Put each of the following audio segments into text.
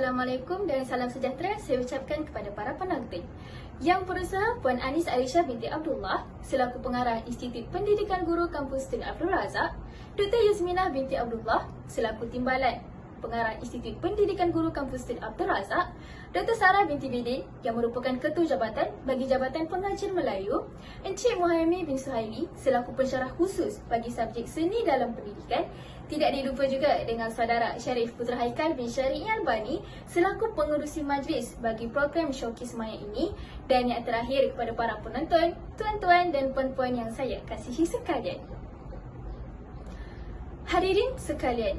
Assalamualaikum dan salam sejahtera saya ucapkan kepada para penonton. Yang berusaha Puan Anis Aisyah binti Abdullah selaku pengarah Institut Pendidikan Guru Kampus Tun Abdul Razak, Dr. Yasminah binti Abdullah selaku Timbalan Pengarah Institut Pendidikan Guru Kampus Tun Abdul Razak, Dr. Sarah binti Bidin yang merupakan Ketua Jabatan bagi Jabatan Pengajian Melayu, Encik Muhammad bin Suhaili selaku pensyarah khusus bagi subjek seni dalam pendidikan. Tidak dilupa juga dengan saudara Syarif Putra Haikal bin Syarif Albani selaku pengerusi majlis bagi program Showcase Maya ini. Dan yang terakhir kepada para penonton, tuan-tuan dan puan-puan yang saya kasihi sekalian. Hadirin sekalian,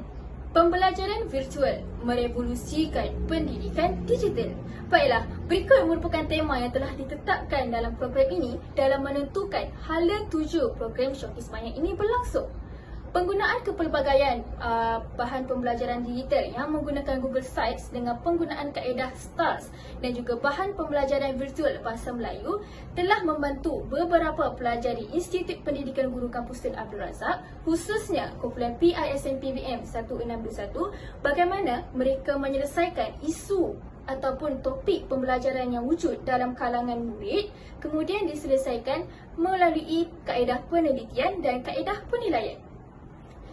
pembelajaran virtual merevolusikan pendidikan digital. Baiklah, berikut merupakan tema yang telah ditetapkan dalam program ini dalam menentukan hala tuju program Showcase Maya ini berlangsung. Penggunaan kepelbagaian bahan pembelajaran digital yang menggunakan Google Sites dengan penggunaan kaedah STARS dan juga bahan pembelajaran virtual bahasa Melayu telah membantu beberapa pelajar di Institut Pendidikan Guru Kampus Tun Abdul Razak, khususnya kumpulan PISM-PBM 1621, bagaimana mereka menyelesaikan isu ataupun topik pembelajaran yang wujud dalam kalangan murid, kemudian diselesaikan melalui kaedah penelitian dan kaedah penilaian.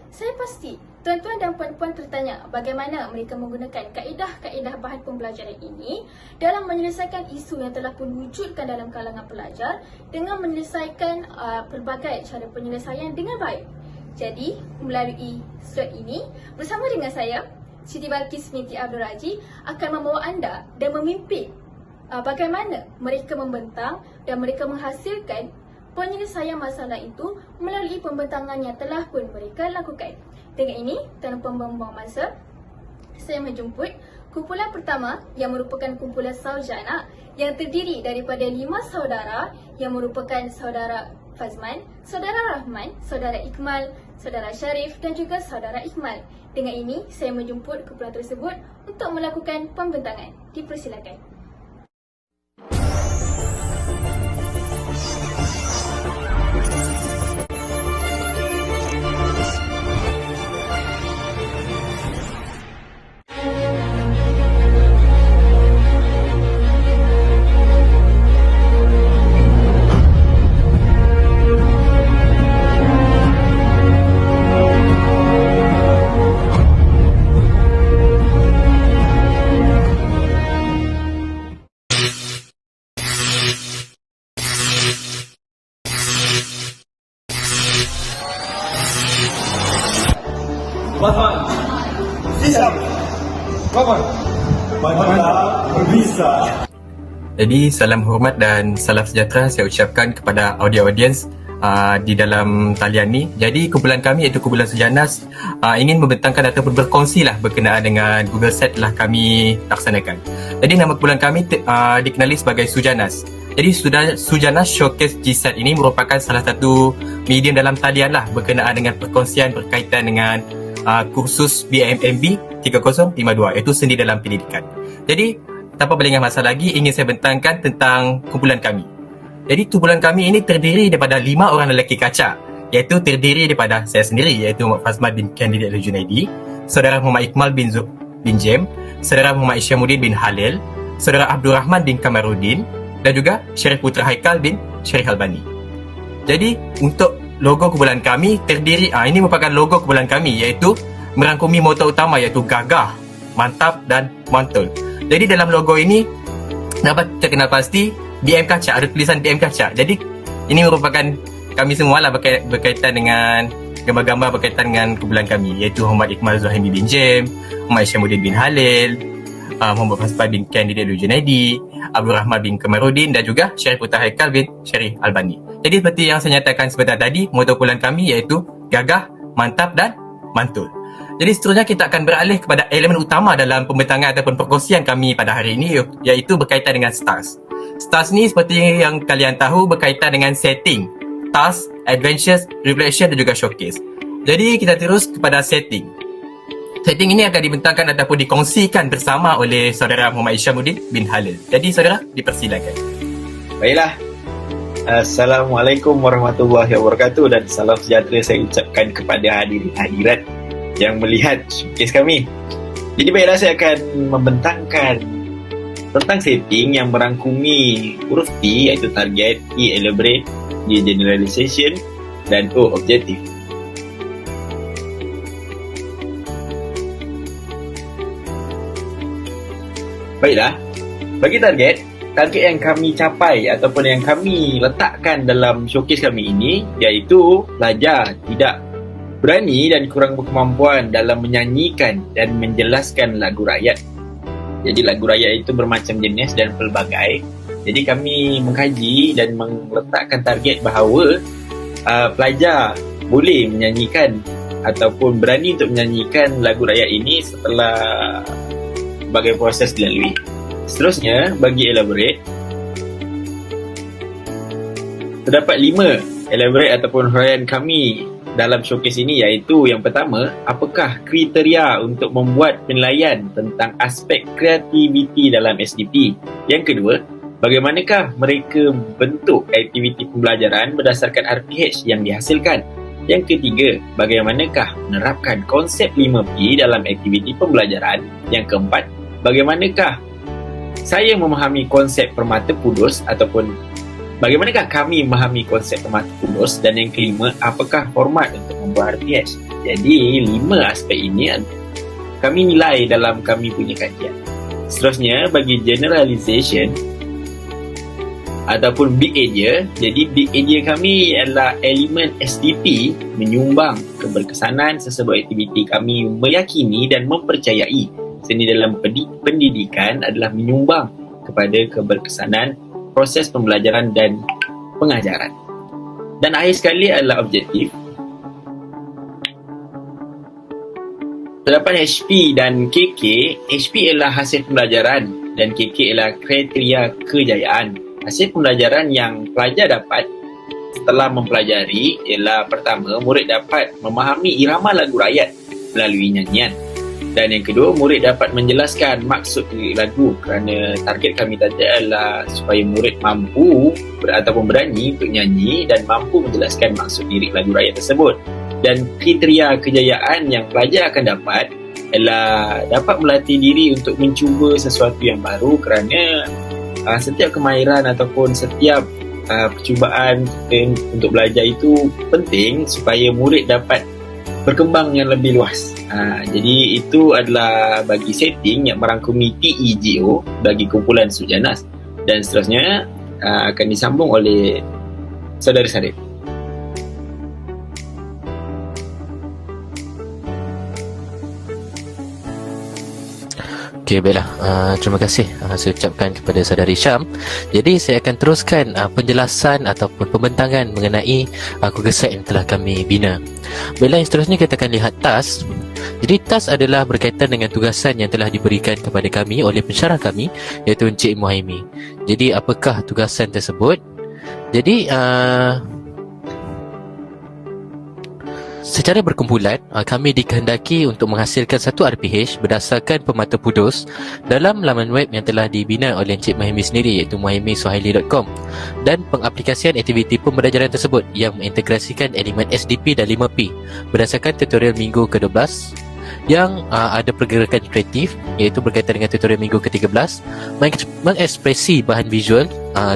Saya pasti tuan-tuan dan puan-puan tertanya bagaimana mereka menggunakan kaedah-kaedah bahan pembelajaran ini dalam menyelesaikan isu yang telah pun wujudkan dalam kalangan pelajar dengan menyelesaikan pelbagai cara penyelesaian dengan baik. Jadi, melalui slide ini, bersama dengan saya, Siti Balkis binti Abdul Raji akan membawa anda dan memimpin bagaimana mereka membentang dan mereka menghasilkan penyelesaian masalah itu melalui pembentangan yang telah pun mereka lakukan. Dengan ini, tanpa membuang masa, saya menjemput kumpulan pertama yang merupakan kumpulan Sarjana yang terdiri daripada 5 saudara yang merupakan saudara Fazman, saudara Rahman, saudara Ikmal, saudara Syarif dan juga saudara Ikmal. Dengan ini, saya menjemput kumpulan tersebut untuk melakukan pembentangan. Dipersilakan. Batman, siap. Kawan, Batman berbisa. Jadi salam hormat dan salam sejahtera saya ucapkan kepada audiens di dalam talian ni. Jadi kumpulan kami iaitu kumpulan Sujanas ingin membentangkan ataupun berkongsi lah berkenaan dengan Google Set telah kami laksanakan. Jadi nama kumpulan kami dikenali sebagai Sujanas. Jadi Sujanas Showcase GSET ini merupakan salah satu medium dalam talian lah berkenaan dengan perkongsian berkaitan dengan kursus BMMB 3052 iaitu seni dalam pendidikan. Jadi tanpa berlengah masa lagi ingin saya bentangkan tentang kumpulan kami. Jadi kumpulan kami ini terdiri daripada 5 orang lelaki kaca, iaitu terdiri daripada saya sendiri iaitu Muhammad Fazman bin Kandidat Al-Junaidi, saudara Muhammad Ikmal bin Jem, saudara Muhammad Isyamuddin bin Halil, saudara Abdul Rahman bin Kamarudin dan juga Syarif Putra Haikal bin Syarif Albani. Jadi untuk logo kumpulan kami terdiri, ini merupakan logo kumpulan kami iaitu merangkumi moto utama iaitu gagah, mantap dan mantul. Jadi dalam logo ini dapat terkenal pasti BM Kaca, ada tulisan BM Kaca. Jadi ini merupakan kami semualah berkaitan dengan gambar-gambar berkaitan dengan kumpulan kami iaitu Muhammad Ikmal Zuhaimi bin Jem, Muhammad Isyamuddin bin Halil, Muhammad Fazman bin Kandidat Al-Junaidi, Abdul Rahman bin Kamarudin dan juga Syarif Putra Haikal bin Syarif Albani. Jadi seperti yang saya nyatakan sebentar tadi, moto kumpulan kami iaitu gagah, mantap dan mantul. Jadi seterusnya kita akan beralih kepada elemen utama dalam pembentangan ataupun perkongsian kami pada hari ini iaitu berkaitan dengan STARS. STARS ni seperti yang kalian tahu berkaitan dengan setting, task, adventures, reflection dan juga showcase. Jadi kita terus kepada setting. Setting ini akan dibentangkan ataupun dikongsikan bersama oleh saudara Muhammad Isyamuddin bin Halil. Jadi saudara dipersilakan. Baiklah. Assalamualaikum warahmatullahi wabarakatuh dan salam sejahtera saya ucapkan kepada hadirin hadirat yang melihat showcase kami. Jadi baiklah, saya akan membentangkan tentang setting yang merangkumi huruf T, iaitu target, E elaborate, G generalization, dan O objective. Baiklah, bagi target yang kami capai ataupun yang kami letakkan dalam showcase kami ini, iaitu pelajar tidak berani dan kurang berkemampuan dalam menyanyikan dan menjelaskan lagu rakyat. Jadi lagu rakyat itu bermacam jenis dan pelbagai. Jadi kami mengkaji dan meletakkan target bahawa pelajar boleh menyanyikan ataupun berani untuk menyanyikan lagu rakyat ini setelah berbagai proses dilalui. Seterusnya, bagi elaborate, terdapat 5 elaborate ataupun huraian kami dalam showcase ini, iaitu yang pertama, apakah kriteria untuk membuat penilaian tentang aspek kreativiti dalam SDP. Yang kedua, bagaimanakah mereka bentuk aktiviti pembelajaran berdasarkan RPH yang dihasilkan. Yang ketiga, bagaimanakah menerapkan konsep 5P dalam aktiviti pembelajaran. Yang keempat, bagaimanakah saya memahami konsep permata pudus ataupun bagaimanakah kami memahami konsep permata pudus. Dan yang kelima, apakah format untuk membuat RPH. Jadi 5 aspek ini kami nilai dalam kami punya kajian. Seterusnya, bagi generalization ataupun big idea, jadi big idea kami adalah elemen SDP menyumbang keberkesanan sesebuah aktiviti. Kami meyakini dan mempercayai seni dalam pendidikan adalah menyumbang kepada keberkesanan proses pembelajaran dan pengajaran. Dan akhir sekali adalah objektif. Terdapat HP dan KK. HP adalah hasil pembelajaran dan KK adalah kriteria kejayaan. Hasil pembelajaran yang pelajar dapat setelah mempelajari ialah pertama, murid dapat memahami irama lagu rakyat melalui nyanyian. Dan yang kedua, murid dapat menjelaskan maksud lirik lagu, kerana target kami tadi adalah supaya murid mampu ataupun berani untuk nyanyi dan mampu menjelaskan maksud lirik lagu rakyat tersebut. Dan kriteria kejayaan yang pelajar akan dapat adalah dapat melatih diri untuk mencuba sesuatu yang baru, kerana setiap kemahiran ataupun setiap percubaan kita untuk belajar itu penting supaya murid dapat berkembang yang lebih luas. Jadi itu adalah bagi setting yang merangkumi TEGO bagi kumpulan Sujanas. Dan seterusnya akan disambung oleh Saudara Sarif. Okey, baiklah. Terima kasih saya ucapkan kepada Saudari Syam. Jadi saya akan teruskan penjelasan ataupun pembentangan mengenai kugeset yang telah kami bina. Baiklah, yang seterusnya kita akan lihat task. Jadi task adalah berkaitan dengan tugasan yang telah diberikan kepada kami oleh pensyarah kami, iaitu Encik Muhaimi. Jadi apakah tugasan tersebut? Jadi secara berkumpulan, kami dikehendaki untuk menghasilkan satu RPH berdasarkan pemata pudus dalam laman web yang telah dibina oleh Encik Muhaimi sendiri, iaitu muhaimisuhaili.com, dan pengaplikasian aktiviti pembelajaran tersebut yang mengintegrasikan elemen SDP dan 5P berdasarkan tutorial minggu ke-12 yang ada pergerakan kreatif, iaitu berkaitan dengan tutorial minggu ke-13, mengekspresi bahan visual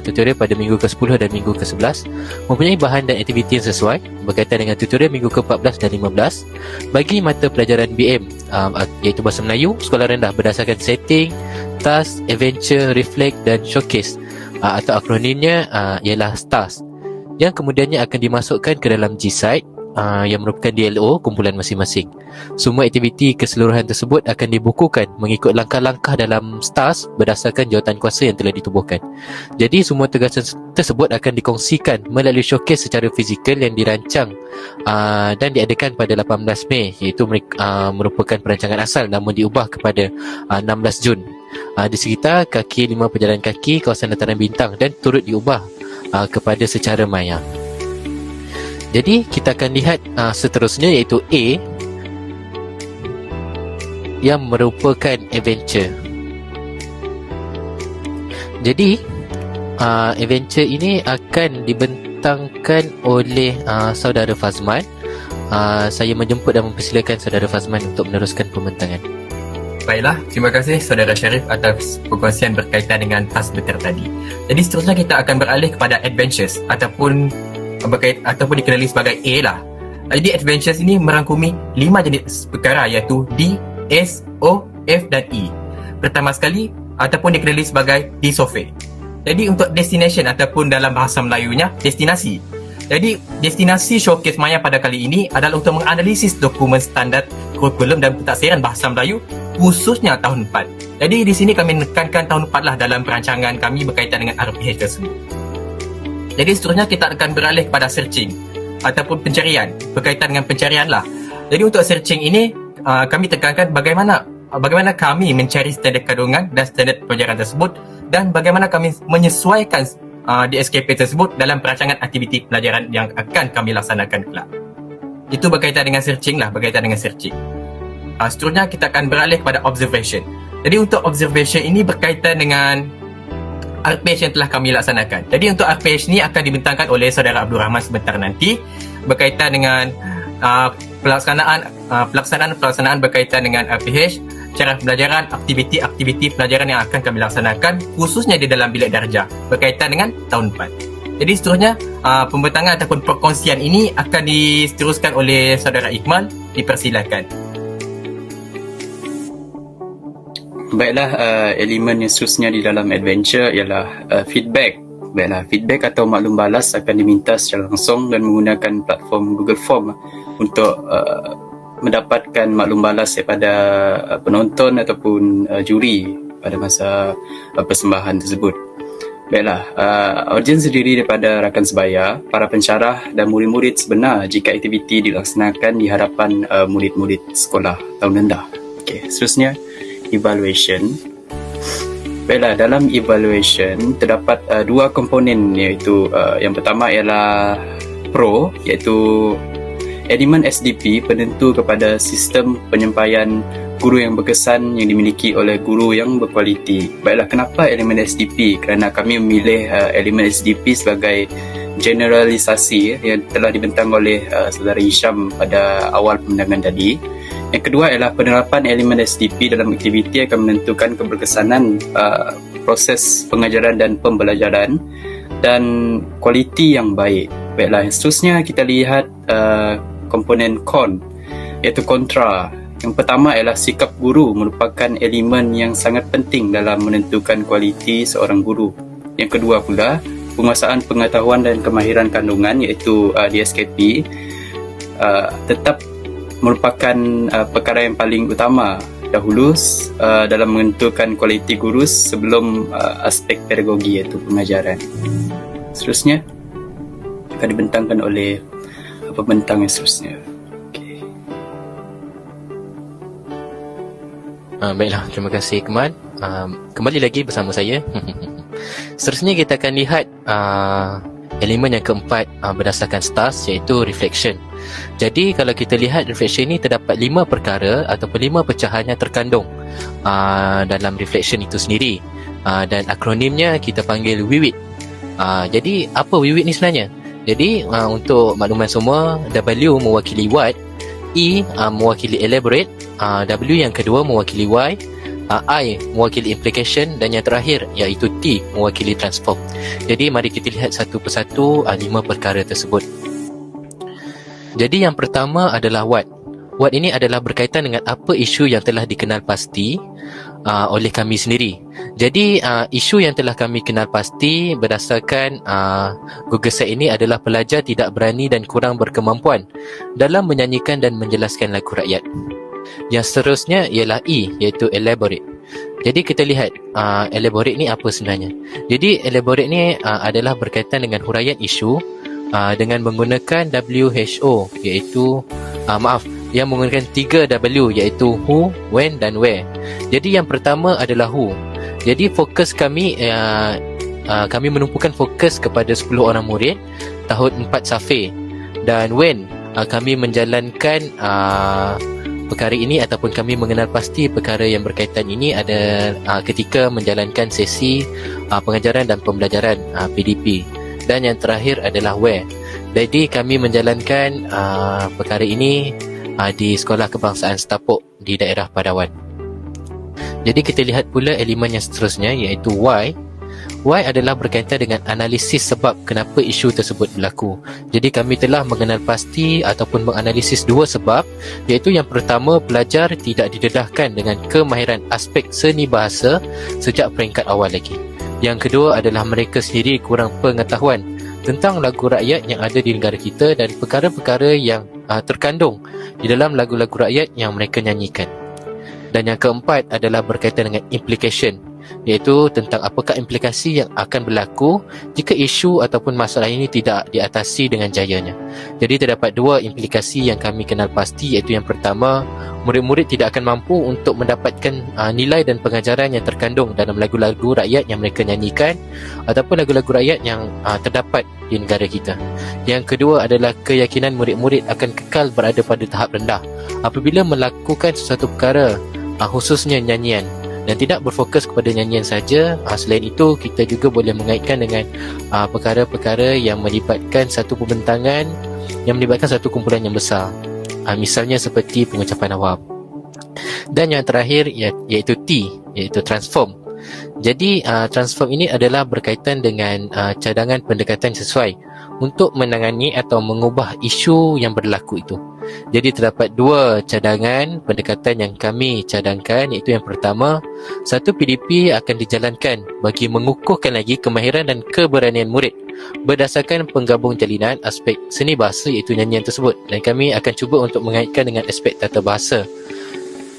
tutorial pada minggu ke-10 dan minggu ke-11, mempunyai bahan dan aktiviti yang sesuai berkaitan dengan tutorial minggu ke-14 dan 15. Bagi mata pelajaran BM, iaitu Bahasa Melayu sekolah rendah, berdasarkan setting, task, adventure, reflect dan showcase, atau akronimnya ialah STARS, yang kemudiannya akan dimasukkan ke dalam G-Site yang merupakan DLO kumpulan masing-masing. Semua aktiviti keseluruhan tersebut akan dibukukan mengikut langkah-langkah dalam STARS berdasarkan jawatan kuasa yang telah ditubuhkan. Jadi semua tugasan tersebut akan dikongsikan melalui showcase secara fizikal yang dirancang dan diadakan pada 18 Mei, iaitu merupakan perancangan asal namun diubah kepada 16 Jun di sekitar kaki 5 pejalan kaki kawasan dataran bintang, dan turut diubah kepada secara maya. Jadi kita akan lihat seterusnya, iaitu A, yang merupakan adventure. Jadi adventure ini akan dibentangkan oleh Saudara Fazman. Saya menjemput dan mempersilakan Saudara Fazman untuk meneruskan pembentangan. Baiklah, terima kasih Saudara Sharif atas perkongsian berkaitan dengan task better tadi. Jadi seterusnya kita akan beralih kepada adventures ataupun dikenali sebagai A lah. Jadi adventures ini merangkumi 5 jenis perkara iaitu D, S, O, F dan E. Pertama sekali ataupun dikenali sebagai D-Survey. Jadi untuk destination ataupun dalam bahasa Melayunya destinasi. Jadi destinasi showcase Maya pada kali ini adalah untuk menganalisis dokumen standard kurikulum dan pentafsiran bahasa Melayu khususnya tahun 4. Jadi di sini kami menekankan tahun 4 lah dalam perancangan kami berkaitan dengan RPH tersebut. Jadi seterusnya kita akan beralih kepada searching ataupun pencarian, berkaitan dengan pencarian lah. Jadi untuk searching ini kami tekankan bagaimana kami mencari standard kandungan dan standard pelajaran tersebut dan bagaimana kami menyesuaikan di SKP tersebut dalam perancangan aktiviti pelajaran yang akan kami laksanakan kelak. Itu berkaitan dengan searching lah, seterusnya kita akan beralih kepada observation. Jadi untuk observation ini berkaitan dengan RPH yang telah kami laksanakan. Jadi untuk RPH ini akan dibentangkan oleh Saudara Abdul Rahman sebentar nanti berkaitan dengan pelaksanaan berkaitan dengan RPH, cara pembelajaran, aktiviti pelajaran yang akan kami laksanakan khususnya di dalam bilik darjah berkaitan dengan tahun 4. Jadi seterusnya pembentangan ataupun perkongsian ini akan diteruskan oleh Saudara Iqmal. Dipersilakan. Baiklah, elemen yang seterusnya di dalam adventure ialah feedback. Baiklah, feedback atau maklum balas akan diminta secara langsung dan menggunakan platform Google Form untuk mendapatkan maklum balas daripada penonton ataupun juri pada masa persembahan tersebut. Baiklah, audiens terdiri daripada rakan sebaya, para pensyarah dan murid-murid sebenar jika aktiviti dilaksanakan di hadapan murid-murid sekolah tahun rendah. Okey, seterusnya evaluation. Baiklah, dalam evaluation terdapat dua komponen iaitu yang pertama ialah Pro iaitu elemen SDP penentu kepada sistem penyampaian guru yang berkesan yang dimiliki oleh guru yang berkualiti. Baiklah, kenapa elemen SDP? Kerana kami memilih elemen SDP sebagai generalisasi yang telah dibentang oleh Saudara Hisham pada awal pemandangan tadi. Yang kedua ialah penerapan elemen SDP dalam aktiviti akan menentukan keberkesanan proses pengajaran dan pembelajaran dan kualiti yang baik. Baiklah, seterusnya kita lihat komponen con iaitu kontra. Yang pertama ialah sikap guru merupakan elemen yang sangat penting dalam menentukan kualiti seorang guru. Yang kedua pula, penguasaan pengetahuan dan kemahiran kandungan iaitu DSKP tetap merupakan perkara yang paling utama dahulu dalam menentukan kualiti guru sebelum aspek pedagogi iaitu pengajaran. Seterusnya akan dibentangkan oleh pembentang yang seterusnya. Okay. Baiklah, terima kasih Iqmal. Kembali lagi bersama saya. Seterusnya kita akan lihat elemen yang keempat berdasarkan STARS iaitu reflection. Jadi kalau kita lihat reflection ini terdapat 5 perkara ataupun 5 pecahan yang terkandung dalam reflection itu sendiri. Dan akronimnya kita panggil WIWIT. Jadi apa WIWIT ni sebenarnya? Jadi untuk makluman semua, W mewakili what, E mewakili elaborate, W yang kedua mewakili why, I mewakili implication dan yang terakhir iaitu T mewakili transform. Jadi mari kita lihat satu persatu 5 perkara tersebut. Jadi yang pertama adalah what. What ini adalah berkaitan dengan apa isu yang telah dikenal pasti oleh kami sendiri. Jadi isu yang telah kami kenal pasti berdasarkan Google Site ini adalah pelajar tidak berani dan kurang berkemampuan dalam menyanyikan dan menjelaskan lagu rakyat. Yang seterusnya ialah E iaitu elaborate. Jadi kita lihat elaborate ni apa sebenarnya. Jadi elaborate ni adalah berkaitan dengan huraian isu dengan menggunakan WHO iaitu yang menggunakan 3 W iaitu who, when dan where. Jadi yang pertama adalah who. Jadi fokus kami kami menumpukan fokus kepada 10 orang murid tahun 4 Safi. Dan when kami menjalankan perkara ini ataupun kami mengenal pasti perkara yang berkaitan ini ada ketika menjalankan sesi pengajaran dan pembelajaran PDP. Dan yang terakhir adalah where. Jadi kami menjalankan perkara ini di Sekolah Kebangsaan Setapuk di daerah Padawan. Jadi kita lihat pula elemen yang seterusnya, iaitu why. Why adalah berkaitan dengan analisis sebab kenapa isu tersebut berlaku. Jadi kami telah mengenal pasti ataupun menganalisis dua sebab, iaitu yang pertama, pelajar tidak didedahkan dengan kemahiran aspek seni bahasa sejak peringkat awal lagi. Yang kedua adalah mereka sendiri kurang pengetahuan tentang lagu rakyat yang ada di negara kita dan perkara-perkara yang terkandung di dalam lagu-lagu rakyat yang mereka nyanyikan. Dan yang keempat adalah berkaitan dengan implication, iaitu tentang apakah implikasi yang akan berlaku jika isu ataupun masalah ini tidak diatasi dengan jayanya. Jadi terdapat dua implikasi yang kami kenal pasti, iaitu yang pertama, murid-murid tidak akan mampu untuk mendapatkan nilai dan pengajaran yang terkandung dalam lagu-lagu rakyat yang mereka nyanyikan ataupun lagu-lagu rakyat yang terdapat di negara kita. Yang kedua adalah keyakinan murid-murid akan kekal berada pada tahap rendah apabila melakukan sesuatu perkara, khususnya nyanyian, dan tidak berfokus kepada nyanyian saja. Selain itu, kita juga boleh mengaitkan dengan perkara-perkara yang melibatkan satu pembentangan, yang melibatkan satu kumpulan yang besar, misalnya seperti pengucapan awam. Dan yang terakhir iaitu T, iaitu transform. Jadi transform ini adalah berkaitan dengan cadangan pendekatan sesuai untuk menangani atau mengubah isu yang berlaku itu. Jadi terdapat dua cadangan pendekatan yang kami cadangkan, iaitu yang pertama, satu PDP akan dijalankan bagi mengukuhkan lagi kemahiran dan keberanian murid berdasarkan penggabung jalinan aspek seni bahasa, iaitu nyanyian tersebut, dan kami akan cuba untuk mengaitkan dengan aspek tata bahasa.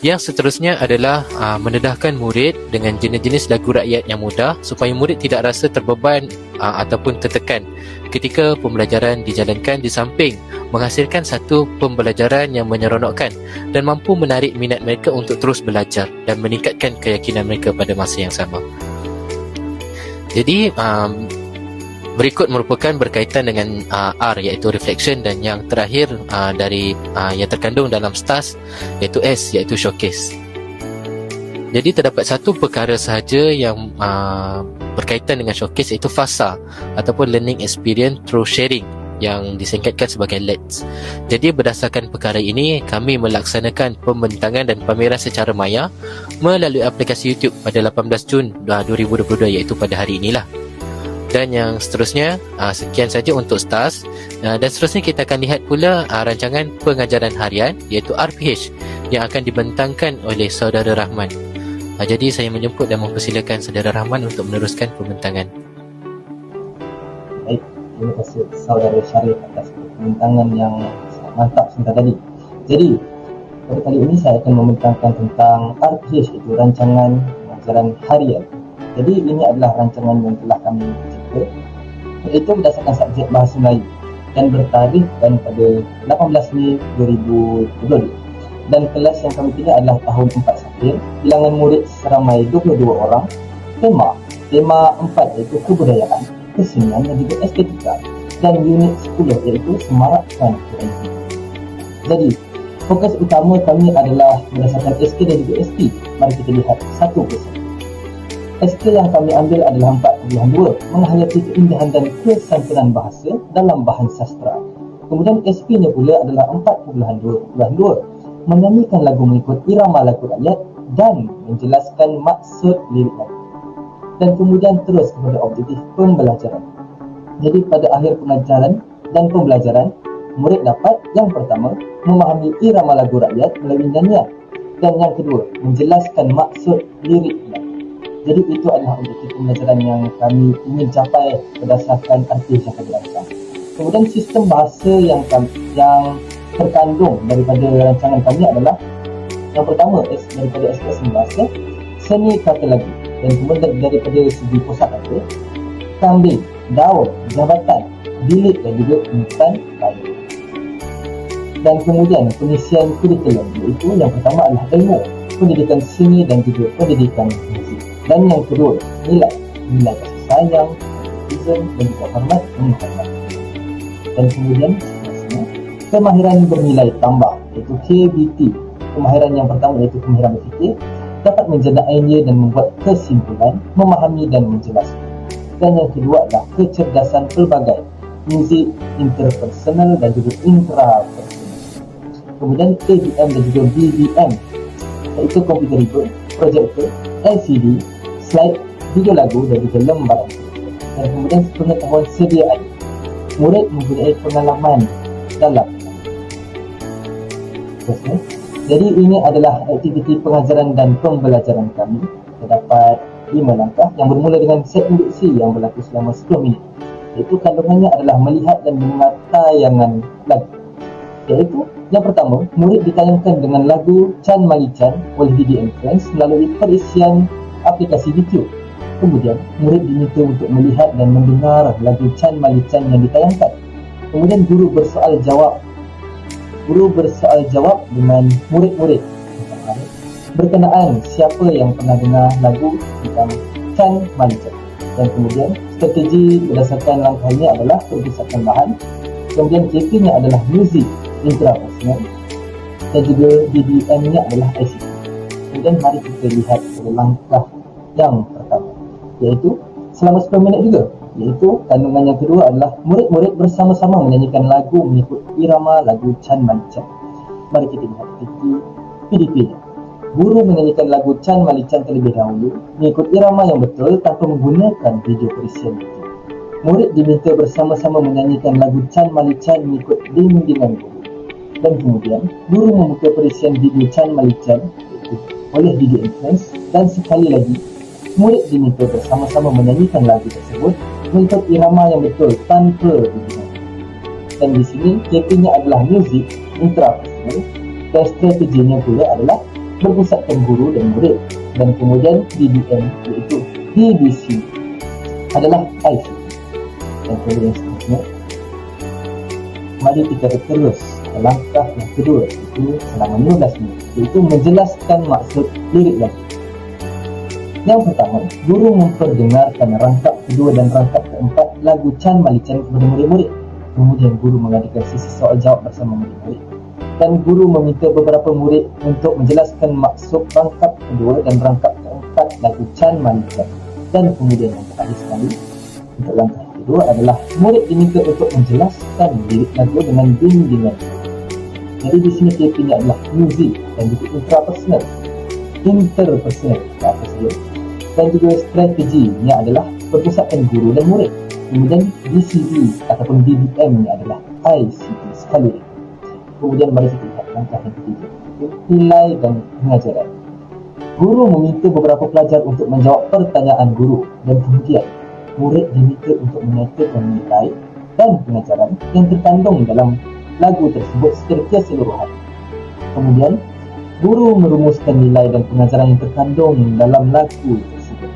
Yang seterusnya adalah mendedahkan murid dengan jenis-jenis lagu rakyat yang mudah supaya murid tidak rasa terbeban ataupun tertekan ketika pembelajaran dijalankan, di samping menghasilkan satu pembelajaran yang menyeronokkan dan mampu menarik minat mereka untuk terus belajar dan meningkatkan keyakinan mereka pada masa yang sama. Jadi berikut merupakan berkaitan dengan R, iaitu reflection, dan yang terakhir dari yang terkandung dalam STAS, iaitu S, iaitu showcase. Jadi terdapat satu perkara sahaja yang berkaitan dengan showcase, iaitu FASA ataupun Learning Experience Through Sharing, yang disingkatkan sebagai LETS. Jadi berdasarkan perkara ini, kami melaksanakan pembentangan dan pameran secara maya melalui aplikasi YouTube pada 18 Jun 2022, iaitu pada hari inilah. Dan yang seterusnya, sekian saja untuk STAS. Dan seterusnya kita akan lihat pula rancangan pengajaran harian, iaitu RPH, yang akan dibentangkan oleh Saudara Rahman. Jadi saya menjemput dan mempersilakan Saudara Rahman untuk meneruskan pembentangan. Baik, terima kasih Saudara Syarif atas pembentangan yang sangat mantap sebentar tadi. Jadi, pada kali ini saya akan membentangkan tentang RPH, iaitu rancangan pengajaran harian. Jadi ini adalah rancangan yang telah kami cipta, iaitu berdasarkan subjek Bahasa Melayu dan bertarikh pada 18 Mei 2022. Dan kelas yang kami pilih adalah tahun 4 Sakin, bilangan murid seramai 22 orang. Tema 4 iaitu kebudayaan, kesenian dan juga estetika, dan unit 10 iaitu semarakkan kreatif. Jadi fokus utama kami adalah berdasarkan SK dan juga ST. Mari kita lihat satu persatu. SK yang kami ambil adalah 4.2, menghayati keindahan dan kesantunan bahasa dalam bahan sastra. Kemudian SP-nya pula adalah 4.2, menyanyikan lagu mengikut irama lagu rakyat dan menjelaskan maksud lirik lagu. Dan kemudian terus kepada objektif pembelajaran. Jadi pada akhir pengajaran dan pembelajaran, murid dapat yang pertama, memahami irama lagu rakyat melalui nyanyian, dan yang kedua, menjelaskan maksud lirik lagu. Jadi itu adalah objektif pembelajaran yang kami ingin capai berdasarkan RPH yang kami rancang. Kemudian sistem bahasa yang terkandung daripada rancangan kami adalah yang pertama, daripada aspek seni bahasa, seni kata lagu, dan kemudian daripada segi kosakata, kambing, daun, jabatan, bilik dan juga urutan lain. Dan kemudian pengisian kurikulum, iaitu yang pertama adalah ilmu, pendidikan seni dan juga pendidikan muzik. Dan yang kedua, nilai kasih sayang, patriotisme dan juga hormat menghormati. Dan kemudian seterusnya, kemahiran bernilai tambah, iaitu KBT. Kemahiran yang pertama iaitu kemahiran berfikir, dapat menjenainya dan membuat kesimpulan, memahami dan menjelaskan. Dan yang kedua adalah kecerdasan pelbagai, muzik, interpersonal dan juga intrapersonal. Kemudian KBM dan juga BBM, iaitu computer ribbon, projektor, LCD, slide, video lagu dan juga lembaran. Dan kemudian pengetahuan sedia ada. Murid mempunyai pengalaman dalam. Terusnya, jadi ini adalah aktiviti pengajaran dan pembelajaran kami. Terdapat 5 langkah yang bermula dengan set induksi yang berlaku selama 10 minit. Iaitu kandungannya adalah melihat dan mendengar tayangan lagu. Iaitu yang pertama, murid ditayangkan dengan lagu Chan Mali Chan oleh DDN Friends melalui perisian aplikasi YouTube. Kemudian, murid diminta untuk melihat dan mendengar lagu Chan Mali Chan yang ditayangkan. Kemudian guru bersoal jawab. Guru bersoal jawab dengan murid-murid berkenaan siapa yang pernah dengar lagu tentang Chan Mali Chan. Dan kemudian strategi berdasarkan langkah ini adalah perpusatan bahan. Kemudian KP-nya adalah music intrapersonal dan juga DBM-nya adalah ICT. Kemudian mari kita lihat pada langkah yang pertama, iaitu selama 10 minit juga. Iaitu kandungan yang kedua adalah murid-murid bersama-sama menyanyikan lagu mengikut irama lagu Chan Mali Chan. Mari kita lihat PDP-nya. Guru menyanyikan lagu Chan Mali Chan terlebih dahulu mengikut irama yang betul tanpa menggunakan video perisian itu. Murid diminta bersama-sama menyanyikan lagu Chan Mali Chan mengikut bimbingan guru. Dan kemudian, guru membuka perisian video Chan Mali Chan oleh DDN Friends dan sekali lagi, murid diminta bersama-sama menyanyikan lagu tersebut mengikut irama yang betul tanpa bimbingan. Dan di sini, KP-nya adalah music intrapersonal dan strateginya pula adalah berpusatkan guru dan murid. Dan kemudian DBM iaitu DBC adalah ICT. Dan kemudian seterusnya, mari kita terus ke langkah yang kedua, iaitu selama 15 minit, iaitu menjelaskan maksud lirik lagu. Yang pertama, guru memperdengarkan rangkap kedua dan rangkap keempat lagu Chan Mali Chan kepada murid-murid. Kemudian guru mengadakan sesi soal jawab bersama murid-murid. Dan guru meminta beberapa murid untuk menjelaskan maksud rangkap kedua dan rangkap keempat lagu Chan Mali Chan. Dan kemudian yang terakhir sekali, untuk langkah kedua adalah murid diminta untuk menjelaskan lirik lagu dengan bimbingan. Jadi di sini KP-nya adalah music dan juga intrapersonal, interpersonal apa saja. Dan juga strateginya adalah perpusatan guru dan murid. Kemudian DCD ataupun DBM-nya adalah ICT sekali. Kemudian mari kita lihat langkah yang ketiga, nilai dan pengajaran. Guru meminta beberapa pelajar untuk menjawab pertanyaan guru dan kemudian murid diminta untuk menyatakan nilai dan pengajaran yang terkandung dalam lagu tersebut secara keseluruhan. Kemudian, guru merumuskan nilai dan pengajaran yang terkandung dalam lagu tersebut.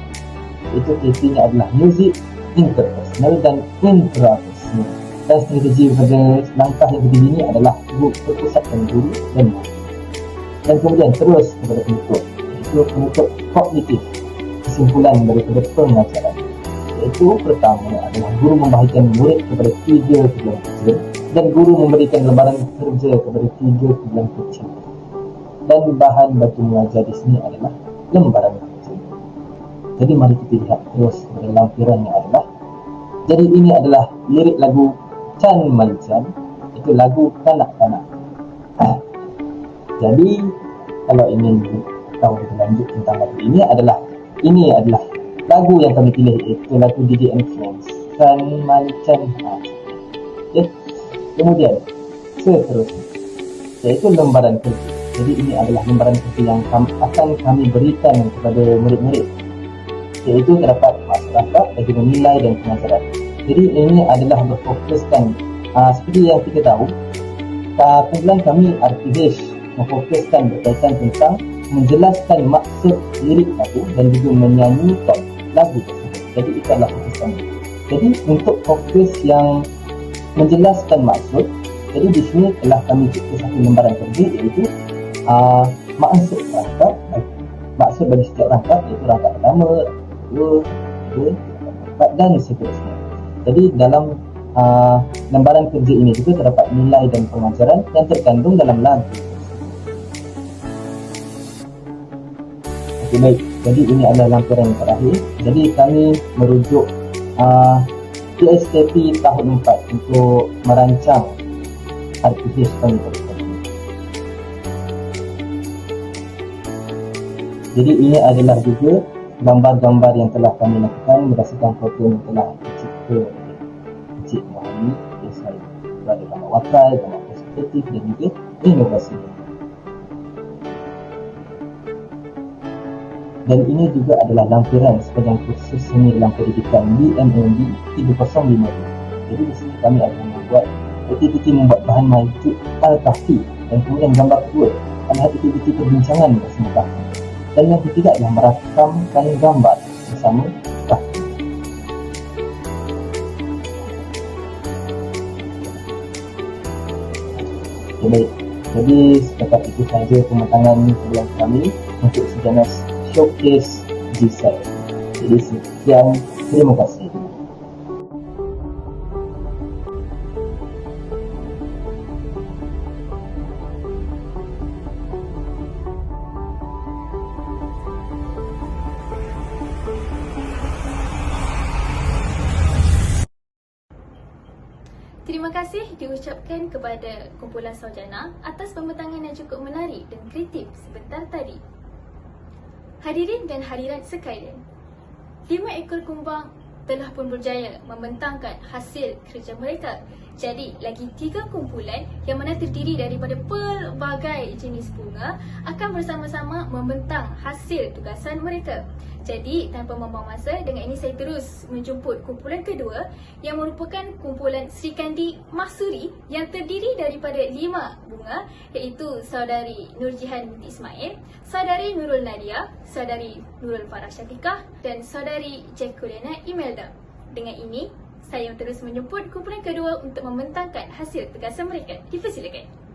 Itu KP-nya adalah music, interpersonal dan intrapersonal. Dan strategi pada langkah yang ketiga ini adalah berpusatkan guru dan murid. Dan kemudian terus kepada penutup, iaitu penutup kognitif, kesimpulan daripada pengajaran. Iaitu pertama adalah guru membahagikan murid kepada 3 kebulan kerja dan guru memberikan lembaran kerja kepada 3 kebulan kerja. Dan bahan batu mengajar di sini adalah lembaran kerja. Jadi mari kita lihat terus pada lampirannya adalah, jadi ini adalah lirik lagu Chan Mali Chan, itu lagu kanak-kanak. Jadi kalau ingin tahu lebih lanjut tentang lagu ini adalah lagu yang kami pilih, iaitu lagu DDN Friends Chan Mali Chan. Okay. Kemudian seterusnya, iaitu lembaran kerja. Jadi ini adalah lembaran kerja yang akan kami berikan kepada murid-murid, iaitu terdapat masyarakat dan juga nilai dan pengajaran. Jadi ini adalah berfokuskan seperti yang kita tahu, kumpulan kami RPH memfokuskan berkaitan tentang menjelaskan maksud lirik lagu dan juga menyanyikan lagu tersebut. Jadi itu adalah fokus kami. Jadi untuk fokus yang menjelaskan maksud, jadi di sini telah kami cipta satu lembaran kerja, iaitu maksud rangkap. Maksud bagi setiap rangkap, iaitu rangkap pertama, kedua, keempat dan seterusnya. Jadi dalam lembaran kerja ini juga terdapat nilai dan pengajaran yang terkandung dalam lagu. Okey, baik. Jadi ini adalah lampiran yang terakhir. Jadi kami merujuk PSKP tahun 4 untuk merancang RPH kami tersebut. Jadi ini adalah juga gambar-gambar yang telah kami lakukan berdasarkan program yang telah dicipta oleh Encik Muhammad. Saya berada gambar wakai, gambar perspektif dan juga inovasi. Dan ini juga adalah lampiran sepanjang kursus seni dalam pendidikan BMMD 3052. Jadi di sini kami akan membuat aktiviti membuat bahan majuk Al-Kahfi, dan kemudian gambar kedua adalah aktiviti perbincangan bersama Kahfi, dan yang ketiga adalah merakamkan gambar bersama Kahfi. Baik, jadi setakat itu sahaja pematangan sebelum kami untuk sejenis showcase design. Jadi sekian, terima kasih. Terima kasih diucapkan kepada kumpulan Sarjana atas pembentangan yang cukup menarik dan kreatif sebentar tadi. Hadirin dan hadirat sekalian, 5 ekor kumbang telah pun berjaya membentangkan hasil kerja mereka. Jadi, lagi 3 kumpulan yang mana terdiri daripada pelbagai jenis bunga akan bersama-sama membentang hasil tugasan mereka. Jadi, tanpa membuang masa, dengan ini saya terus menjemput kumpulan kedua yang merupakan kumpulan Sri Kandi Mahsuri yang terdiri daripada 5 bunga, iaitu saudari Nurjihan binti Ismail, saudari Nurul Nadia, saudari Nurul Farah Syafiqah dan saudari Jacqueline Imelda. Dengan ini, saya terus menjemput kumpulan kedua untuk membentangkan hasil tugasan mereka. Dipersilakan.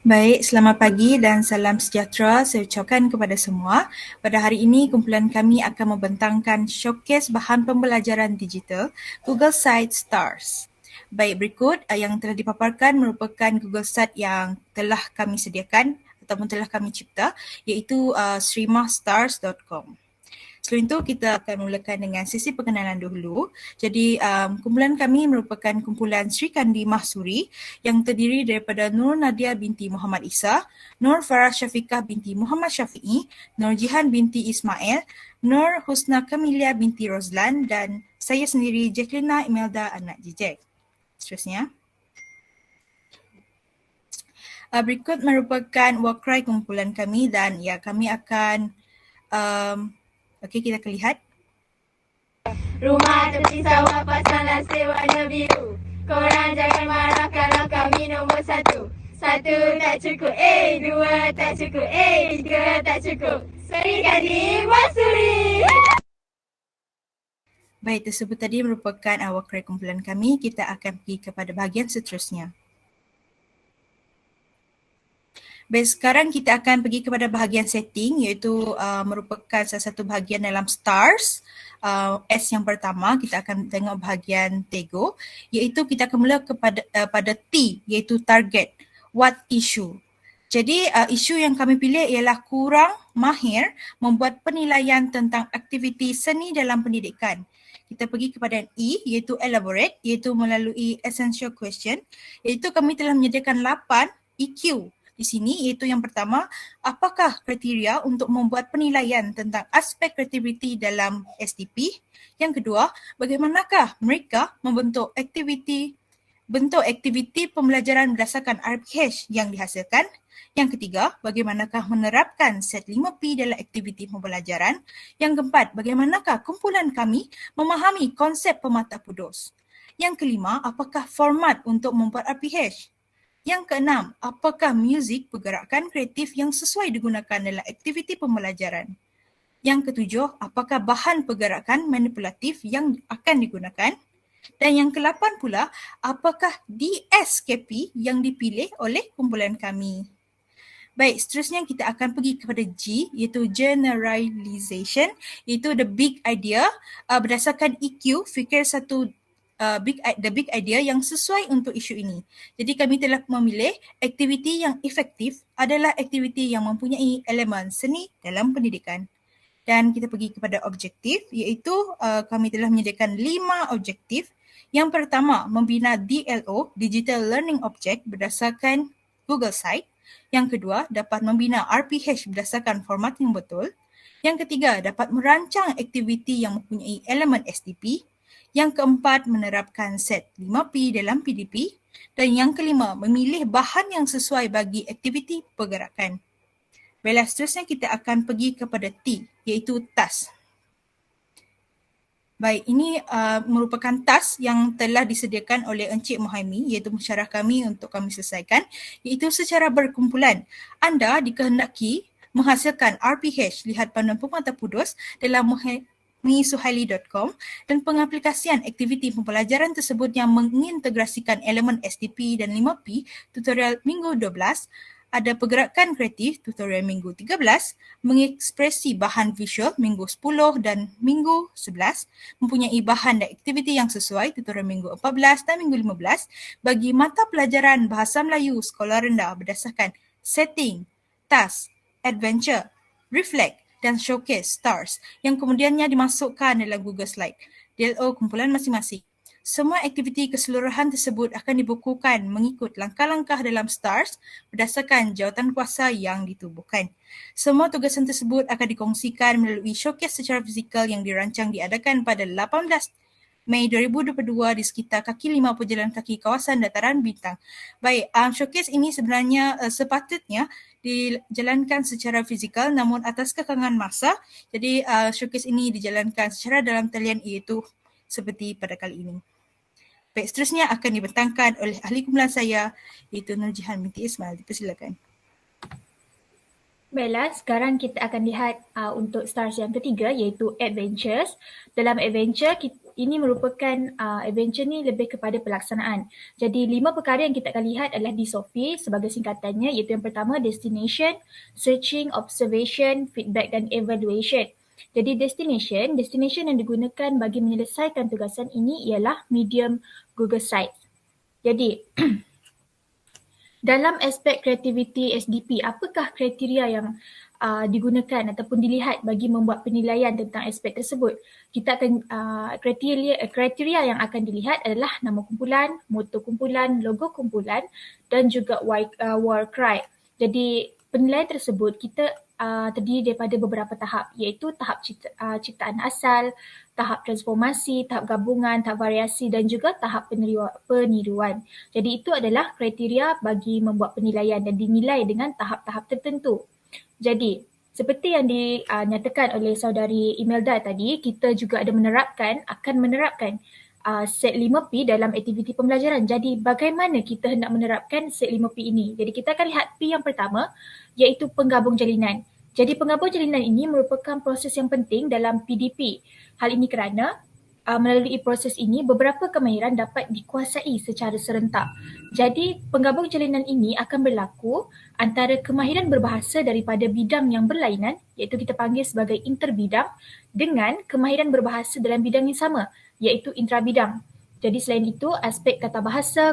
Baik, selamat pagi dan salam sejahtera saya ucapkan kepada semua. Pada hari ini, kumpulan kami akan membentangkan showcase bahan pembelajaran digital Google Site Stars. Baik, berikut yang telah dipaparkan merupakan Google Site yang telah kami sediakan ataupun telah kami cipta, iaitu srimahstars.com. Sebelum itu, kita akan mulakan dengan sesi perkenalan dahulu. Jadi, kumpulan kami merupakan kumpulan Sri Kandi Mahsuri yang terdiri daripada Nur Nadia binti Muhammad Isa, Nur Farah Syafiqah binti Muhammad Syafi'i, Nur Jihan binti Ismail, Nur Husna Kamilia binti Rozlan dan saya sendiri Jacqueline Imelda anak Jijek. Seterusnya. Berikut merupakan wakrai kumpulan kami dan kami akan okey, kita akan lihat. Rumah tepi sawah pasang warna biru. Korang jangan marah kalau kami nombor 1. 1 tak cukup, 2 tak cukup, 3 tak cukup. Sri Kandi Mahsuri. Baik, tersebut tadi merupakan wakrai kumpulan kami. Kita akan pergi kepada bahagian seterusnya. Baik, sekarang kita akan pergi kepada bahagian setting, iaitu merupakan salah satu bahagian dalam stars. S yang pertama, kita akan tengok bahagian Tego, iaitu kita akan mula pada T, iaitu target. What issue? Jadi isu yang kami pilih ialah kurang mahir membuat penilaian tentang aktiviti seni dalam pendidikan. Kita pergi kepada E, iaitu elaborate, iaitu melalui essential question, iaitu kami telah menyediakan 8 EQ. Di sini, iaitu yang pertama, apakah kriteria untuk membuat penilaian tentang aspek kreativiti dalam SDP? Yang kedua, bagaimanakah mereka membentuk aktiviti pembelajaran berdasarkan RPH yang dihasilkan? Yang ketiga, bagaimanakah menerapkan set 5P dalam aktiviti pembelajaran? Yang keempat, bagaimanakah kumpulan kami memahami konsep pemata pudus? Yang kelima, apakah format untuk membuat RPH? Yang keenam, apakah muzik pergerakan kreatif yang sesuai digunakan dalam aktiviti pembelajaran? Yang ketujuh, apakah bahan pergerakan manipulatif yang akan digunakan? Dan yang ke-8 pula, apakah DSKP yang dipilih oleh kumpulan kami? Baik, seterusnya kita akan pergi kepada G, iaitu generalization, iaitu the big idea. Berdasarkan EQ, fikir satu the big idea yang sesuai untuk isu ini. Jadi kami telah memilih aktiviti yang efektif adalah aktiviti yang mempunyai elemen seni dalam pendidikan. Dan kita pergi kepada objektif, iaitu kami telah menyediakan 5 objektif. Yang pertama, membina DLO, Digital Learning Object berdasarkan Google Site. Yang kedua, dapat membina RPH berdasarkan format yang betul. Yang ketiga, dapat merancang aktiviti yang mempunyai elemen SDP. Yang keempat, menerapkan set 5P dalam PDP. Dan yang kelima, memilih bahan yang sesuai bagi aktiviti pergerakan. Baiklah, seterusnya kita akan pergi kepada T, iaitu task. Baik, ini merupakan task yang telah disediakan oleh Encik Muhaimi, iaitu pensyarah kami untuk kami selesaikan, iaitu secara berkumpulan. Anda dikehendaki menghasilkan RPH, lihat panduan pemata pudus dalam suhaili.com dan pengaplikasian aktiviti pembelajaran tersebut yang mengintegrasikan elemen SDP dan 5P tutorial minggu 12, ada pergerakan kreatif tutorial minggu 13, mengekspresi bahan visual minggu 10 dan minggu 11, mempunyai bahan dan aktiviti yang sesuai tutorial minggu 14 dan minggu 15 bagi mata pelajaran Bahasa Melayu Sekolah Rendah berdasarkan setting, task, adventure, reflect dan showcase stars yang kemudiannya dimasukkan dalam Google Slide, DLO kumpulan masing-masing. Semua aktiviti keseluruhan tersebut akan dibukukan mengikut langkah-langkah dalam stars berdasarkan jawatan kuasa yang ditubuhkan. Semua tugasan tersebut akan dikongsikan melalui showcase secara fizikal yang dirancang diadakan pada 18 Mei 2022 di sekitar kaki 5 pejalan kaki kawasan dataran bintang. Baik, showcase ini sebenarnya sepatutnya dijalankan secara fizikal namun atas kekangan masa, jadi showcase ini dijalankan secara dalam talian iaitu seperti pada kali ini. Baik, seterusnya akan dibentangkan oleh ahli kumpulan saya iaitu Nurjihan binti Ismail. Dipersilakan. Baiklah, sekarang kita akan lihat untuk stars yang ketiga iaitu adventures. Dalam adventure, ini merupakan adventure ni lebih kepada pelaksanaan. Jadi 5 perkara yang kita akan lihat adalah DSOFI sebagai singkatannya, iaitu yang pertama destination, searching, observation, feedback dan evaluation. Jadi destination yang digunakan bagi menyelesaikan tugasan ini ialah medium Google Sites. Jadi dalam aspek kreativiti SDP, apakah kriteria yang digunakan ataupun dilihat bagi membuat penilaian tentang aspek tersebut? Kita akan kriteria yang akan dilihat adalah nama kumpulan, moto kumpulan, logo kumpulan dan juga war cry. Jadi penilaian tersebut kita terdiri daripada beberapa tahap, iaitu tahap ciptaan asal, tahap transformasi, tahap gabungan, tahap variasi dan juga tahap peniruan. Jadi itu adalah kriteria bagi membuat penilaian dan dinilai dengan tahap-tahap tertentu. Jadi seperti yang dinyatakan oleh saudari Imelda tadi, kita juga akan menerapkan set 5P dalam aktiviti pembelajaran. Jadi bagaimana kita hendak menerapkan set 5P ini? Jadi kita akan lihat P yang pertama iaitu penggabung jalinan. Jadi penggabung jalinan ini merupakan proses yang penting dalam PDP. Hal ini kerana melalui proses ini beberapa kemahiran dapat dikuasai secara serentak. Jadi penggabung jalinan ini akan berlaku antara kemahiran berbahasa daripada bidang yang berlainan, iaitu kita panggil sebagai interbidang, dengan kemahiran berbahasa dalam bidang yang sama, iaitu intrabidang. Jadi selain itu, aspek tata bahasa,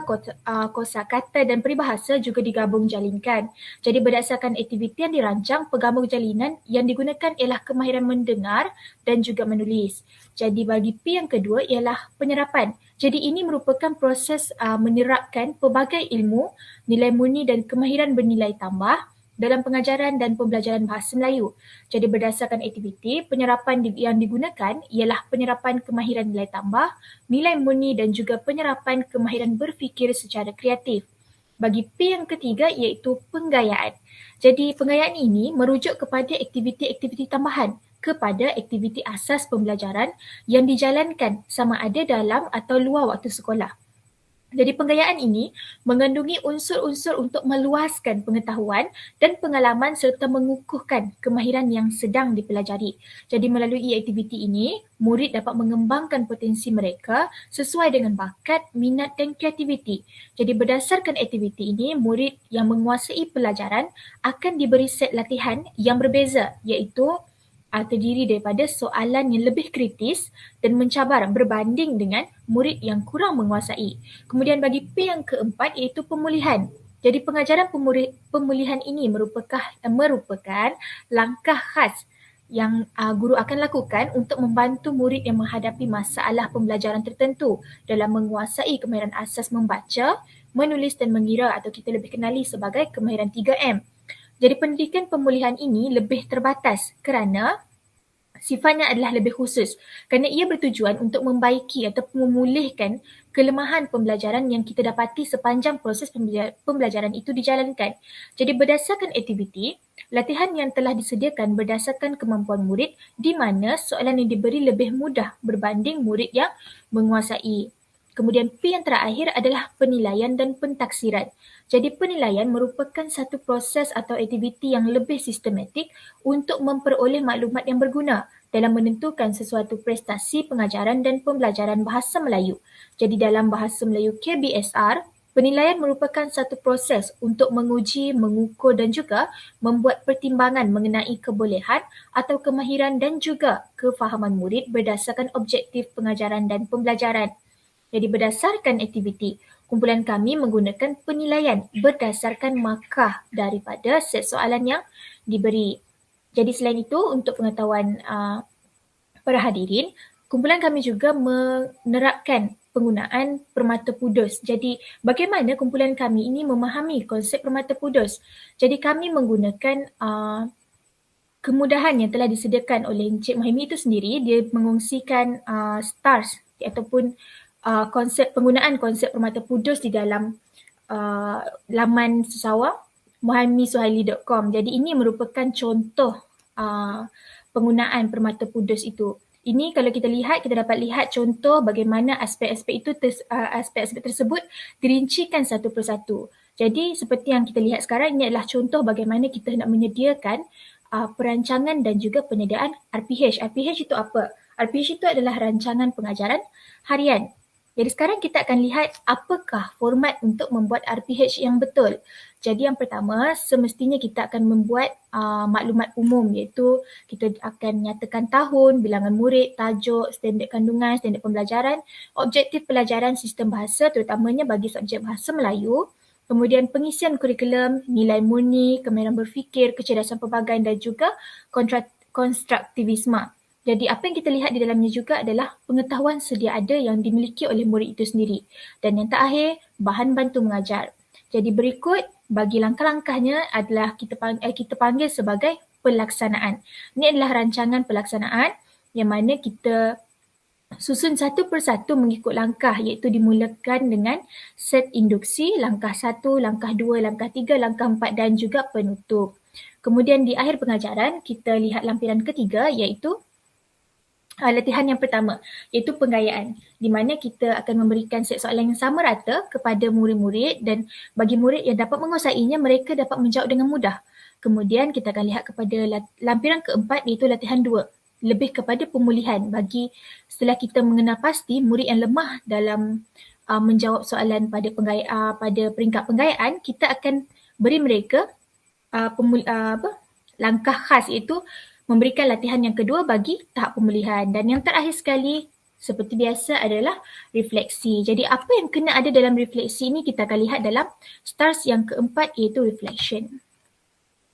kosakata dan peribahasa juga digabung jalinkan. Jadi berdasarkan aktiviti yang dirancang, penggabung jalinan yang digunakan ialah kemahiran mendengar dan juga menulis. Jadi bagi P yang kedua ialah penyerapan. Jadi ini merupakan proses menyerapkan pelbagai ilmu, nilai murni dan kemahiran bernilai tambah dalam pengajaran dan pembelajaran bahasa Melayu. Jadi berdasarkan aktiviti, penyerapan yang digunakan ialah penyerapan kemahiran nilai tambah, nilai murni dan juga penyerapan kemahiran berfikir secara kreatif. Bagi P yang ketiga iaitu penggayaan. Jadi penggayaan ini merujuk kepada aktiviti-aktiviti tambahan kepada aktiviti asas pembelajaran yang dijalankan sama ada dalam atau luar waktu sekolah. Jadi penggayaan ini mengandungi unsur-unsur untuk meluaskan pengetahuan dan pengalaman serta mengukuhkan kemahiran yang sedang dipelajari. Jadi melalui aktiviti ini, murid dapat mengembangkan potensi mereka sesuai dengan bakat, minat dan kreativiti. Jadi berdasarkan aktiviti ini, murid yang menguasai pelajaran akan diberi set latihan yang berbeza, iaitu terdiri daripada soalan yang lebih kritis dan mencabar berbanding dengan murid yang kurang menguasai. Kemudian bagi P yang keempat iaitu pemulihan. Jadi pengajaran pemulihan ini merupakan langkah khas yang guru akan lakukan untuk membantu murid yang menghadapi masalah pembelajaran tertentu dalam menguasai kemahiran asas membaca, menulis dan mengira atau kita lebih kenali sebagai kemahiran 3M. Jadi pendidikan pemulihan ini lebih terbatas kerana sifatnya adalah lebih khusus kerana ia bertujuan untuk membaiki atau memulihkan kelemahan pembelajaran yang kita dapati sepanjang proses pembelajaran itu dijalankan. Jadi berdasarkan aktiviti, latihan yang telah disediakan berdasarkan kemampuan murid di mana soalan yang diberi lebih mudah berbanding murid yang menguasai. Kemudian P yang terakhir adalah penilaian dan pentaksiran. Jadi penilaian merupakan satu proses atau aktiviti yang lebih sistematik untuk memperoleh maklumat yang berguna dalam menentukan sesuatu prestasi pengajaran dan pembelajaran bahasa Melayu. Jadi dalam bahasa Melayu KBSR, penilaian merupakan satu proses untuk menguji, mengukur dan juga membuat pertimbangan mengenai kebolehan atau kemahiran dan juga kefahaman murid berdasarkan objektif pengajaran dan pembelajaran. Jadi berdasarkan aktiviti, kumpulan kami menggunakan penilaian berdasarkan markah daripada set soalan yang diberi. Jadi selain itu, untuk pengetahuan para hadirin, kumpulan kami juga menerapkan penggunaan permata pudus. Jadi bagaimana kumpulan kami ini memahami konsep permata pudus? Jadi kami menggunakan kemudahan yang telah disediakan oleh Encik Mahimi itu sendiri. Dia mengongsikan STARS ataupun penggunaan konsep permata pudus di dalam laman sesawang muhammisuhaili.com. Jadi ini merupakan contoh penggunaan permata pudus itu. Ini kalau kita lihat, kita dapat lihat contoh bagaimana aspek-aspek tersebut dirincikan satu persatu. Jadi seperti yang kita lihat sekarang, ini adalah contoh bagaimana kita nak menyediakan perancangan dan juga penyediaan RPH. RPH itu apa? RPH itu adalah rancangan pengajaran harian. Jadi sekarang kita akan lihat apakah format untuk membuat RPH yang betul. Jadi yang pertama, semestinya kita akan membuat maklumat umum iaitu kita akan nyatakan tahun, bilangan murid, tajuk, standard kandungan, standard pembelajaran, objektif pelajaran sistem bahasa terutamanya bagi subjek bahasa Melayu, kemudian pengisian kurikulum, nilai murni, kemahiran berfikir, kecerdasan pelbagai dan juga konstruktivisme. Jadi apa yang kita lihat di dalamnya juga adalah pengetahuan sedia ada yang dimiliki oleh murid itu sendiri. Dan yang terakhir, bahan bantu mengajar. Jadi berikut bagi langkah-langkahnya adalah kita panggil sebagai pelaksanaan. Ini adalah rancangan pelaksanaan yang mana kita susun satu persatu mengikut langkah iaitu dimulakan dengan set induksi, langkah 1, langkah 2, langkah 3, langkah 4 dan juga penutup. Kemudian di akhir pengajaran kita lihat lampiran ketiga iaitu latihan yang pertama iaitu penggayaan di mana kita akan memberikan set soalan yang sama rata kepada murid-murid dan bagi murid yang dapat menguasainya mereka dapat menjawab dengan mudah. Kemudian kita akan lihat kepada lampiran keempat iaitu latihan 2 lebih kepada pemulihan bagi setelah kita mengenal pasti murid yang lemah dalam menjawab soalan pada peringkat penggayaan, kita akan beri mereka langkah khas iaitu memberikan latihan yang kedua bagi tahap pemulihan. Dan yang terakhir sekali, seperti biasa adalah refleksi. Jadi apa yang kena ada dalam refleksi ini kita akan lihat dalam STARS yang keempat iaitu reflection.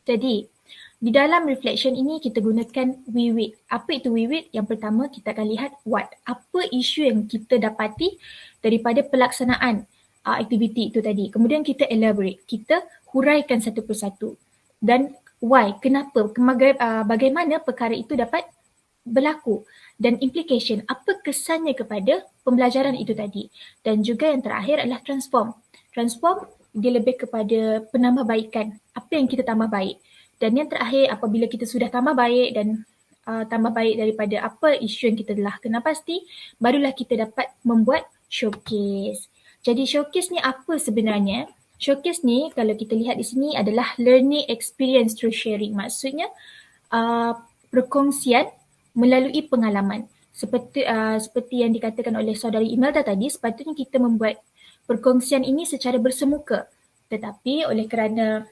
Jadi di dalam reflection ini kita gunakan WIWIT. Apa itu WIWIT? Yang pertama kita akan lihat what. Apa isu yang kita dapati daripada pelaksanaan aktiviti itu tadi. Kemudian kita elaborate. Kita huraikan satu persatu. Dan why, kenapa, bagaimana perkara itu dapat berlaku dan implication, apa kesannya kepada pembelajaran itu tadi. Dan juga yang terakhir adalah transform. Transform dia lebih kepada penambahbaikan, apa yang kita tambah baik. Dan yang terakhir apabila kita sudah tambah baik dan tambah baik daripada apa isu yang kita telah kenal pasti, barulah kita dapat membuat showcase. Jadi showcase ni apa sebenarnya? Showcase ni kalau kita lihat di sini adalah learning experience through sharing. Maksudnya perkongsian melalui pengalaman. Seperti yang dikatakan oleh saudari Imelda tadi, sepatutnya kita membuat perkongsian ini secara bersemuka. Tetapi oleh kerana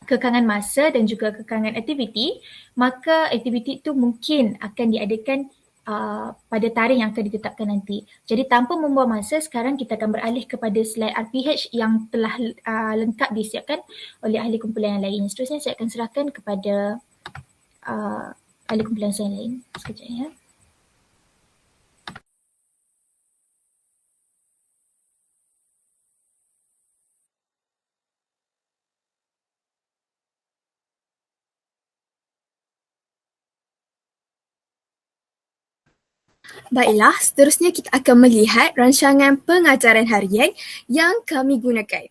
kekangan masa dan juga kekangan aktiviti, maka aktiviti itu mungkin akan diadakan pada tarikh yang akan ditetapkan nanti. Jadi tanpa membuang masa, sekarang kita akan beralih kepada slide RPH yang telah lengkap disiapkan oleh ahli kumpulan yang lain. Seterusnya saya akan serahkan kepada ahli kumpulan saya yang lain. Sekejap ya. Baiklah, seterusnya kita akan melihat rancangan pengajaran harian yang kami gunakan.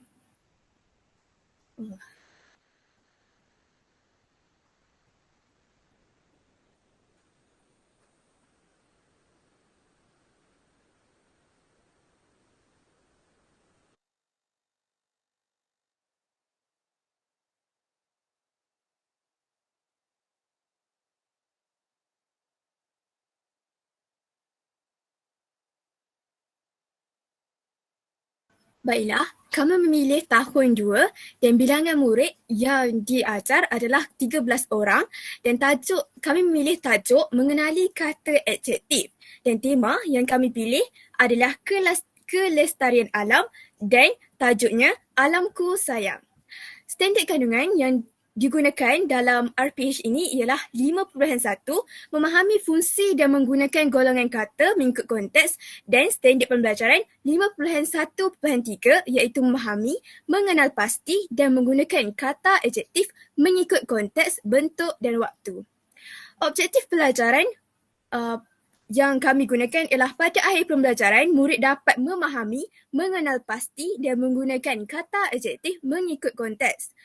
Baiklah, kami memilih tahun 2 dan bilangan murid yang diajar adalah 13 orang dan kami memilih tajuk mengenali kata adjektif dan tema yang kami pilih adalah kelestarian alam dan tajuknya Alamku Sayang. Standard kandungan yang digunakan dalam RPH ini ialah 5.1 memahami fungsi dan menggunakan golongan kata mengikut konteks dan standard pembelajaran 5.1.3 iaitu memahami, mengenal pasti dan menggunakan kata adjektif mengikut konteks, bentuk dan waktu. Objektif pelajaran yang kami gunakan ialah pada akhir pembelajaran, murid dapat memahami, mengenal pasti dan menggunakan kata adjektif mengikut konteks.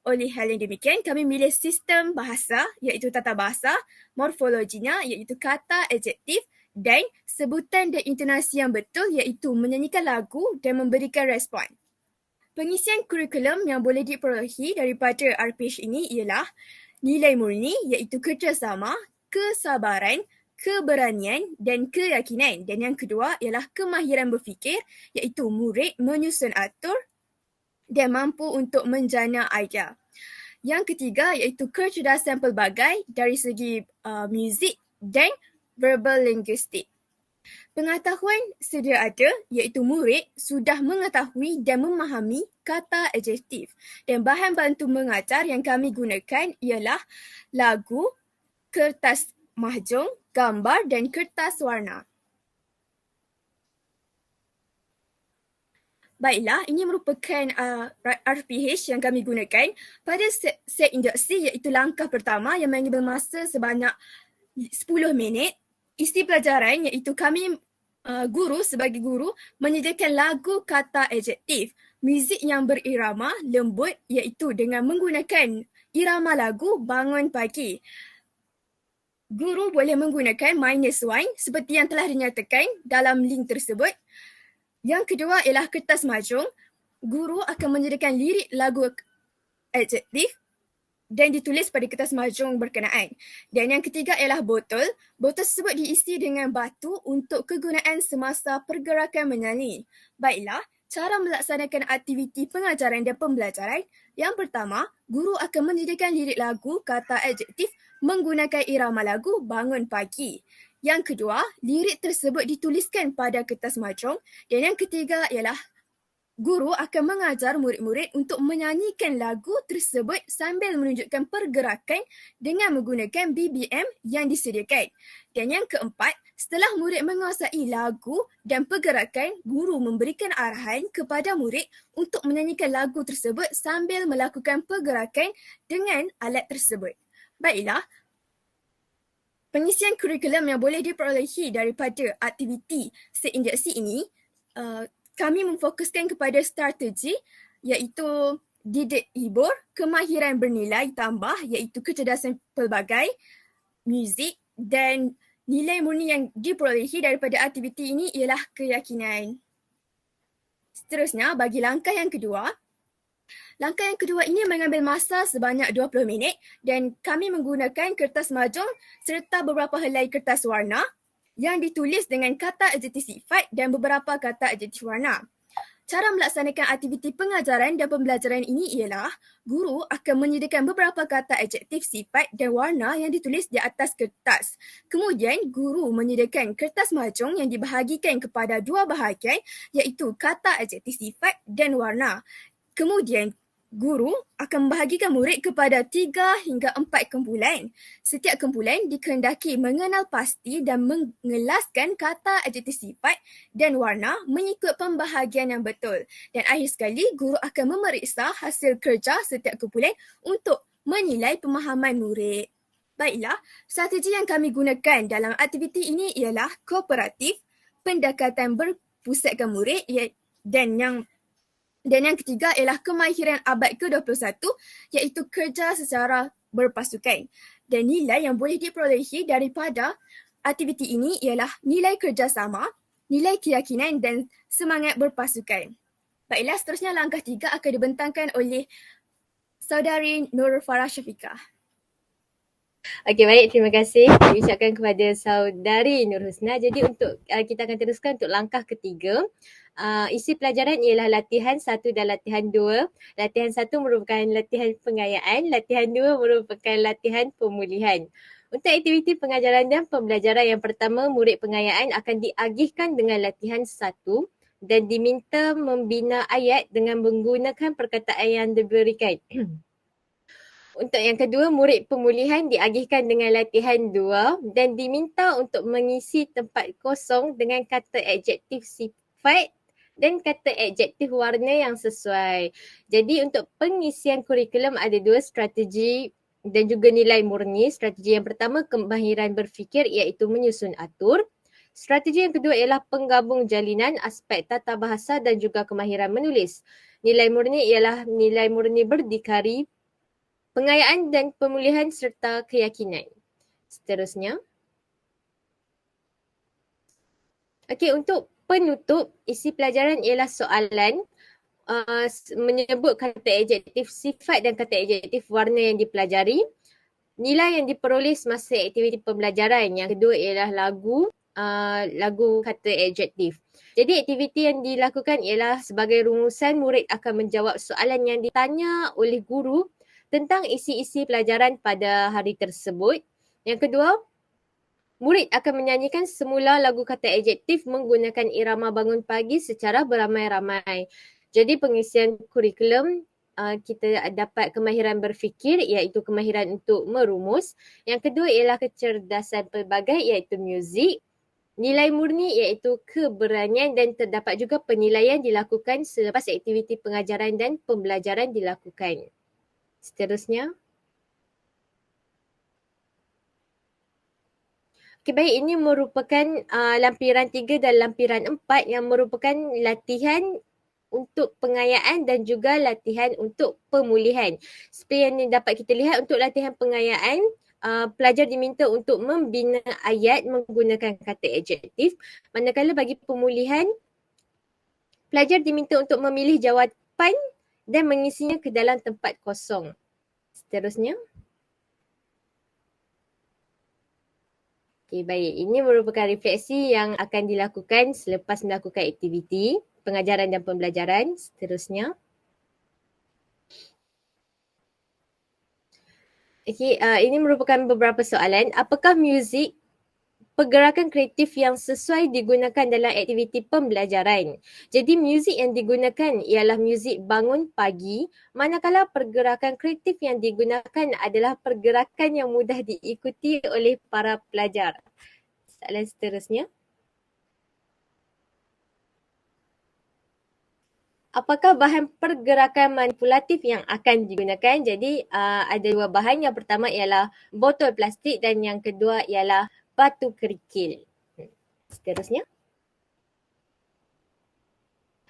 Oleh hal yang demikian, kami milih sistem bahasa iaitu tata bahasa, morfologinya iaitu kata adjektif dan sebutan dan intonasi yang betul iaitu menyanyikan lagu dan memberikan respon. Pengisian kurikulum yang boleh diperolehi daripada RPH ini ialah nilai murni iaitu kerjasama, kesabaran, keberanian dan keyakinan. Dan yang kedua ialah kemahiran berfikir iaitu murid menyusun atur dan mampu untuk menjana idea. Yang ketiga iaitu kecerdasan pelbagai dari segi muzik dan verbal linguistik. Pengetahuan sedia ada iaitu murid sudah mengetahui dan memahami kata adjektif dan bahan bantu mengajar yang kami gunakan ialah lagu, kertas mahjong, gambar dan kertas warna. Baiklah, ini merupakan RPH yang kami gunakan pada set induksi iaitu langkah pertama yang mengambil masa sebanyak 10 minit. Isi pelajaran iaitu kami guru sebagai guru menyediakan lagu kata adjektif, muzik yang berirama lembut iaitu dengan menggunakan irama lagu Bangun Pagi. Guru boleh menggunakan -1 seperti yang telah dinyatakan dalam link tersebut. Yang kedua ialah kertas mahjong. Guru akan menyediakan lirik lagu adjektif dan ditulis pada kertas mahjong berkenaan. Dan yang ketiga ialah botol. Botol tersebut diisi dengan batu untuk kegunaan semasa pergerakan menyanyi. Baiklah, cara melaksanakan aktiviti pengajaran dan pembelajaran. Yang pertama, guru akan menyediakan lirik lagu kata adjektif menggunakan irama lagu Bangun Pagi. Yang kedua, lirik tersebut dituliskan pada kertas mahjong. Dan yang ketiga ialah guru akan mengajar murid-murid untuk menyanyikan lagu tersebut sambil menunjukkan pergerakan dengan menggunakan BBM yang disediakan. Dan yang keempat, setelah murid menguasai lagu dan pergerakan, guru memberikan arahan kepada murid untuk menyanyikan lagu tersebut sambil melakukan pergerakan dengan alat tersebut. Baiklah, pengisian kurikulum yang boleh diperolehi daripada aktiviti seinjeksi ini, kami memfokuskan kepada strategi iaitu didik hibur, kemahiran bernilai tambah iaitu kecerdasan pelbagai, muzik dan nilai murni yang diperolehi daripada aktiviti ini ialah keyakinan. Seterusnya, bagi langkah yang kedua. Langkah yang kedua ini mengambil masa sebanyak 20 minit dan kami menggunakan kertas mahjong serta beberapa helai kertas warna yang ditulis dengan kata adjektif sifat dan beberapa kata adjektif warna. Cara melaksanakan aktiviti pengajaran dan pembelajaran ini ialah guru akan menyediakan beberapa kata adjektif, sifat dan warna yang ditulis di atas kertas. Kemudian, guru menyediakan kertas mahjong yang dibahagikan kepada dua bahagian iaitu kata adjektif, sifat dan warna. Kemudian, guru akan membahagikan murid kepada 3 hingga 4 kumpulan. Setiap kumpulan dikehendaki mengenal pasti dan mengelaskan kata adjektif, sifat dan warna mengikut pembahagian yang betul. Dan akhir sekali, guru akan memeriksa hasil kerja setiap kumpulan untuk menilai pemahaman murid. Baiklah, strategi yang kami gunakan dalam aktiviti ini ialah kooperatif, pendekatan berpusatkan murid dan yang ketiga ialah kemahiran abad ke-21 iaitu kerja secara berpasukan. Dan nilai yang boleh diperolehi daripada aktiviti ini ialah nilai kerjasama, nilai keyakinan dan semangat berpasukan. Baiklah, seterusnya langkah 3 akan dibentangkan oleh Saudari Nur Farah Syafiqah. Okey, baik. Terima kasih diucapkan kepada Saudari Nur Husna. Jadi untuk kita akan teruskan untuk langkah ketiga. Isi pelajaran ialah latihan 1 dan latihan 2. Latihan 1 merupakan latihan pengayaan, latihan 2 merupakan latihan pemulihan. Untuk aktiviti pengajaran dan pembelajaran yang pertama, murid pengayaan akan diagihkan dengan latihan 1 dan diminta membina ayat dengan menggunakan perkataan yang diberikan. Untuk yang kedua, murid pemulihan diagihkan dengan latihan 2 dan diminta untuk mengisi tempat kosong dengan kata adjektif, sifat dan kata adjektif warna yang sesuai. Jadi untuk pengisian kurikulum ada 2 strategi dan juga nilai murni. Strategi yang pertama, kemahiran berfikir iaitu menyusun atur. Strategi yang kedua ialah penggabung jalinan, aspek tata bahasa dan juga kemahiran menulis. Nilai murni ialah nilai murni berdikari, pengayaan dan pemulihan serta keyakinan. Seterusnya. Okey, untuk penutup, isi pelajaran ialah soalan menyebut kata adjektif, sifat dan kata adjektif warna yang dipelajari. Nilai yang diperoleh semasa aktiviti pembelajaran. Yang kedua ialah lagu kata adjektif. Jadi aktiviti yang dilakukan ialah sebagai rumusan, murid akan menjawab soalan yang ditanya oleh guru tentang isi-isi pelajaran pada hari tersebut. Yang kedua, murid akan menyanyikan semula lagu kata adjektif menggunakan irama bangun pagi secara beramai-ramai. Jadi pengisian kurikulum kita dapat kemahiran berfikir iaitu kemahiran untuk merumus. Yang kedua ialah kecerdasan pelbagai iaitu muzik. Nilai murni iaitu keberanian dan terdapat juga penilaian dilakukan selepas aktiviti pengajaran dan pembelajaran dilakukan. Seterusnya. Okey, baik, ini merupakan lampiran 3 dan lampiran 4 yang merupakan latihan untuk pengayaan dan juga latihan untuk pemulihan. Seperti yang dapat kita lihat untuk latihan pengayaan, pelajar diminta untuk membina ayat menggunakan kata adjektif. Manakala bagi pemulihan, pelajar diminta untuk memilih jawapan dan mengisinya ke dalam tempat kosong. Seterusnya. Okey, baik. Ini merupakan refleksi yang akan dilakukan selepas melakukan aktiviti pengajaran dan pembelajaran. Seterusnya. Okey, ini merupakan beberapa soalan. Apakah muzik pergerakan kreatif yang sesuai digunakan dalam aktiviti pembelajaran? Jadi muzik yang digunakan ialah muzik bangun pagi, manakala pergerakan kreatif yang digunakan adalah pergerakan yang mudah diikuti oleh para pelajar. Soalan seterusnya. Apakah bahan pergerakan manipulatif yang akan digunakan? Jadi ada 2 bahan. Yang pertama ialah botol plastik dan yang kedua ialah batu kerikil. Seterusnya.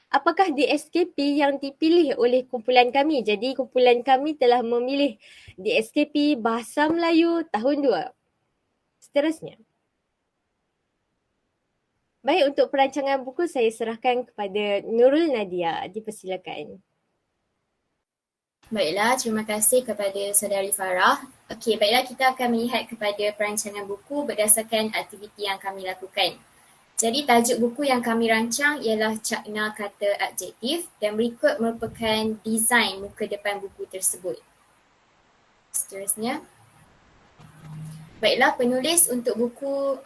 Apakah DSKP yang dipilih oleh kumpulan kami? Jadi kumpulan kami telah memilih DSKP Bahasa Melayu tahun 2. Seterusnya. Baik, untuk perancangan buku saya serahkan kepada Nurul Nadia. Dipersilakan. Baiklah, terima kasih kepada Saudari Farah. Okey, baiklah kita akan melihat kepada perancangan buku berdasarkan aktiviti yang kami lakukan. Jadi tajuk buku yang kami rancang ialah Cakna Kata Adjektif dan berikut merupakan desain muka depan buku tersebut. Seterusnya. Baiklah, penulis untuk buku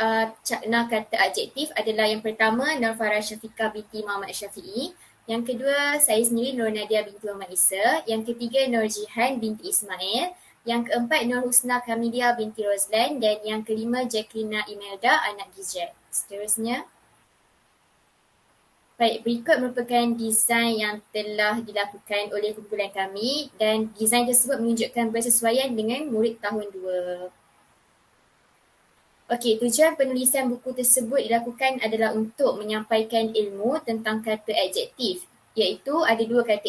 Cakna Kata Adjektif adalah yang pertama Nur Farah Syafiqah binti Muhammad Syafi'i, yang kedua saya sendiri Nur Nadia binti Muhammad Isa, yang ketiga Nur Jihan binti Ismail, yang keempat Nur Husna Kamilia binti Rozlan, dan yang kelima Jacqueline Imelda anak Gizret. Seterusnya. Baik, berikut merupakan desain yang telah dilakukan oleh kumpulan kami dan desain tersebut menunjukkan bersesuaian dengan murid tahun 2. Okey, tujuan penulisan buku tersebut dilakukan adalah untuk menyampaikan ilmu tentang kata adjektif, iaitu ada 2 kata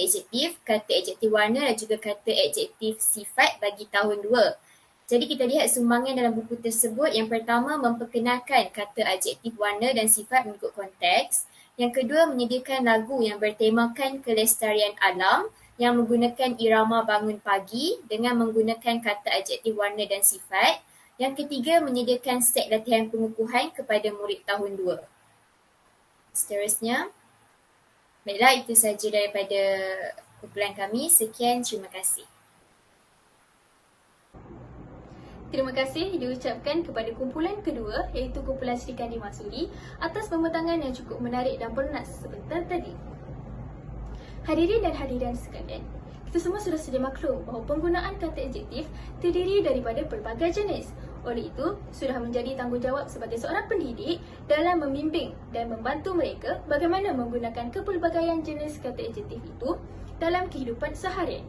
adjektif warna dan juga kata adjektif sifat bagi tahun 2. Jadi kita lihat sumbangan dalam buku tersebut. Yang pertama, memperkenalkan kata adjektif warna dan sifat mengikut konteks. Yang kedua, menyediakan lagu yang bertemakan kelestarian alam yang menggunakan irama bangun pagi dengan menggunakan kata adjektif warna dan sifat. Yang ketiga, menyediakan set latihan pengukuhan kepada murid tahun 2. Seterusnya. Baiklah, itu sahaja daripada kumpulan kami. Sekian, terima kasih. Terima kasih diucapkan kepada kumpulan kedua iaitu kumpulan Sri Kandi Masuri atas pembentangan yang cukup menarik dan bernas sebentar tadi. Hadirin dan hadiran sekalian, kita semua sudah sedia maklum bahawa penggunaan kata adjektif terdiri daripada pelbagai jenis. Oleh itu, sudah menjadi tanggungjawab sebagai seorang pendidik dalam membimbing dan membantu mereka bagaimana menggunakan kepelbagaian jenis kata adjektif itu dalam kehidupan seharian.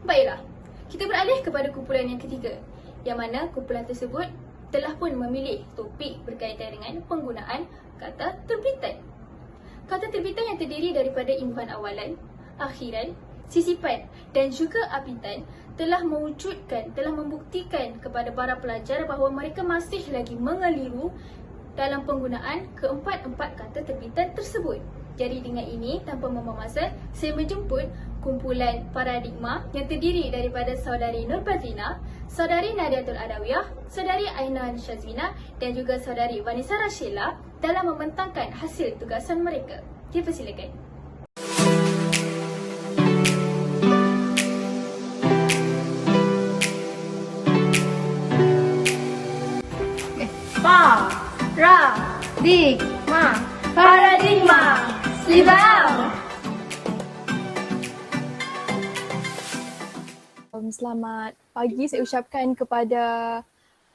Baiklah, kita beralih kepada kumpulan yang ketiga, yang mana kumpulan tersebut telah pun memilih topik berkaitan dengan penggunaan kata terbitan. Kata terbitan yang terdiri daripada imbuhan awalan, akhiran, sisipan dan juga apitan telah membuktikan kepada para pelajar bahawa mereka masih lagi mengeliru dalam penggunaan keempat-empat kata terbitan tersebut. Jadi dengan ini, tanpa membuang masa, saya menjemput kumpulan paradigma yang terdiri daripada saudari Nur Bazrina, saudari Nadiatul Adawiyah, saudari Aina Shazwina dan juga saudari Vanessa Rashila dalam membentangkan hasil tugasan mereka. Dipersilakan. Paradigma. Libau. Selamat pagi saya ucapkan kepada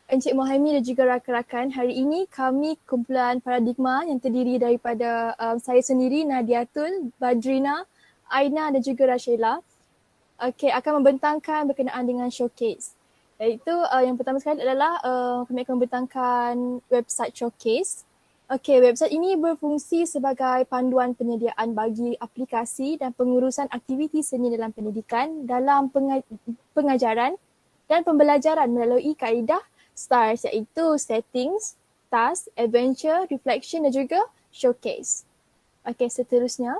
Encik Mohaimin dan juga rakan-rakan. Hari ini kami kumpulan Paradigma yang terdiri daripada saya sendiri, Nadiatul, Badrina, Aina dan juga Rashila akan membentangkan berkenaan dengan showcase. Iaitu yang pertama sekali adalah kami akan membentangkan website showcase. Website ini berfungsi sebagai panduan penyediaan bagi aplikasi dan pengurusan aktiviti seni dalam pendidikan, dalam pengajaran dan pembelajaran melalui kaedah STARS iaitu Settings, Task, Adventure, Reflection dan juga Showcase. Seterusnya.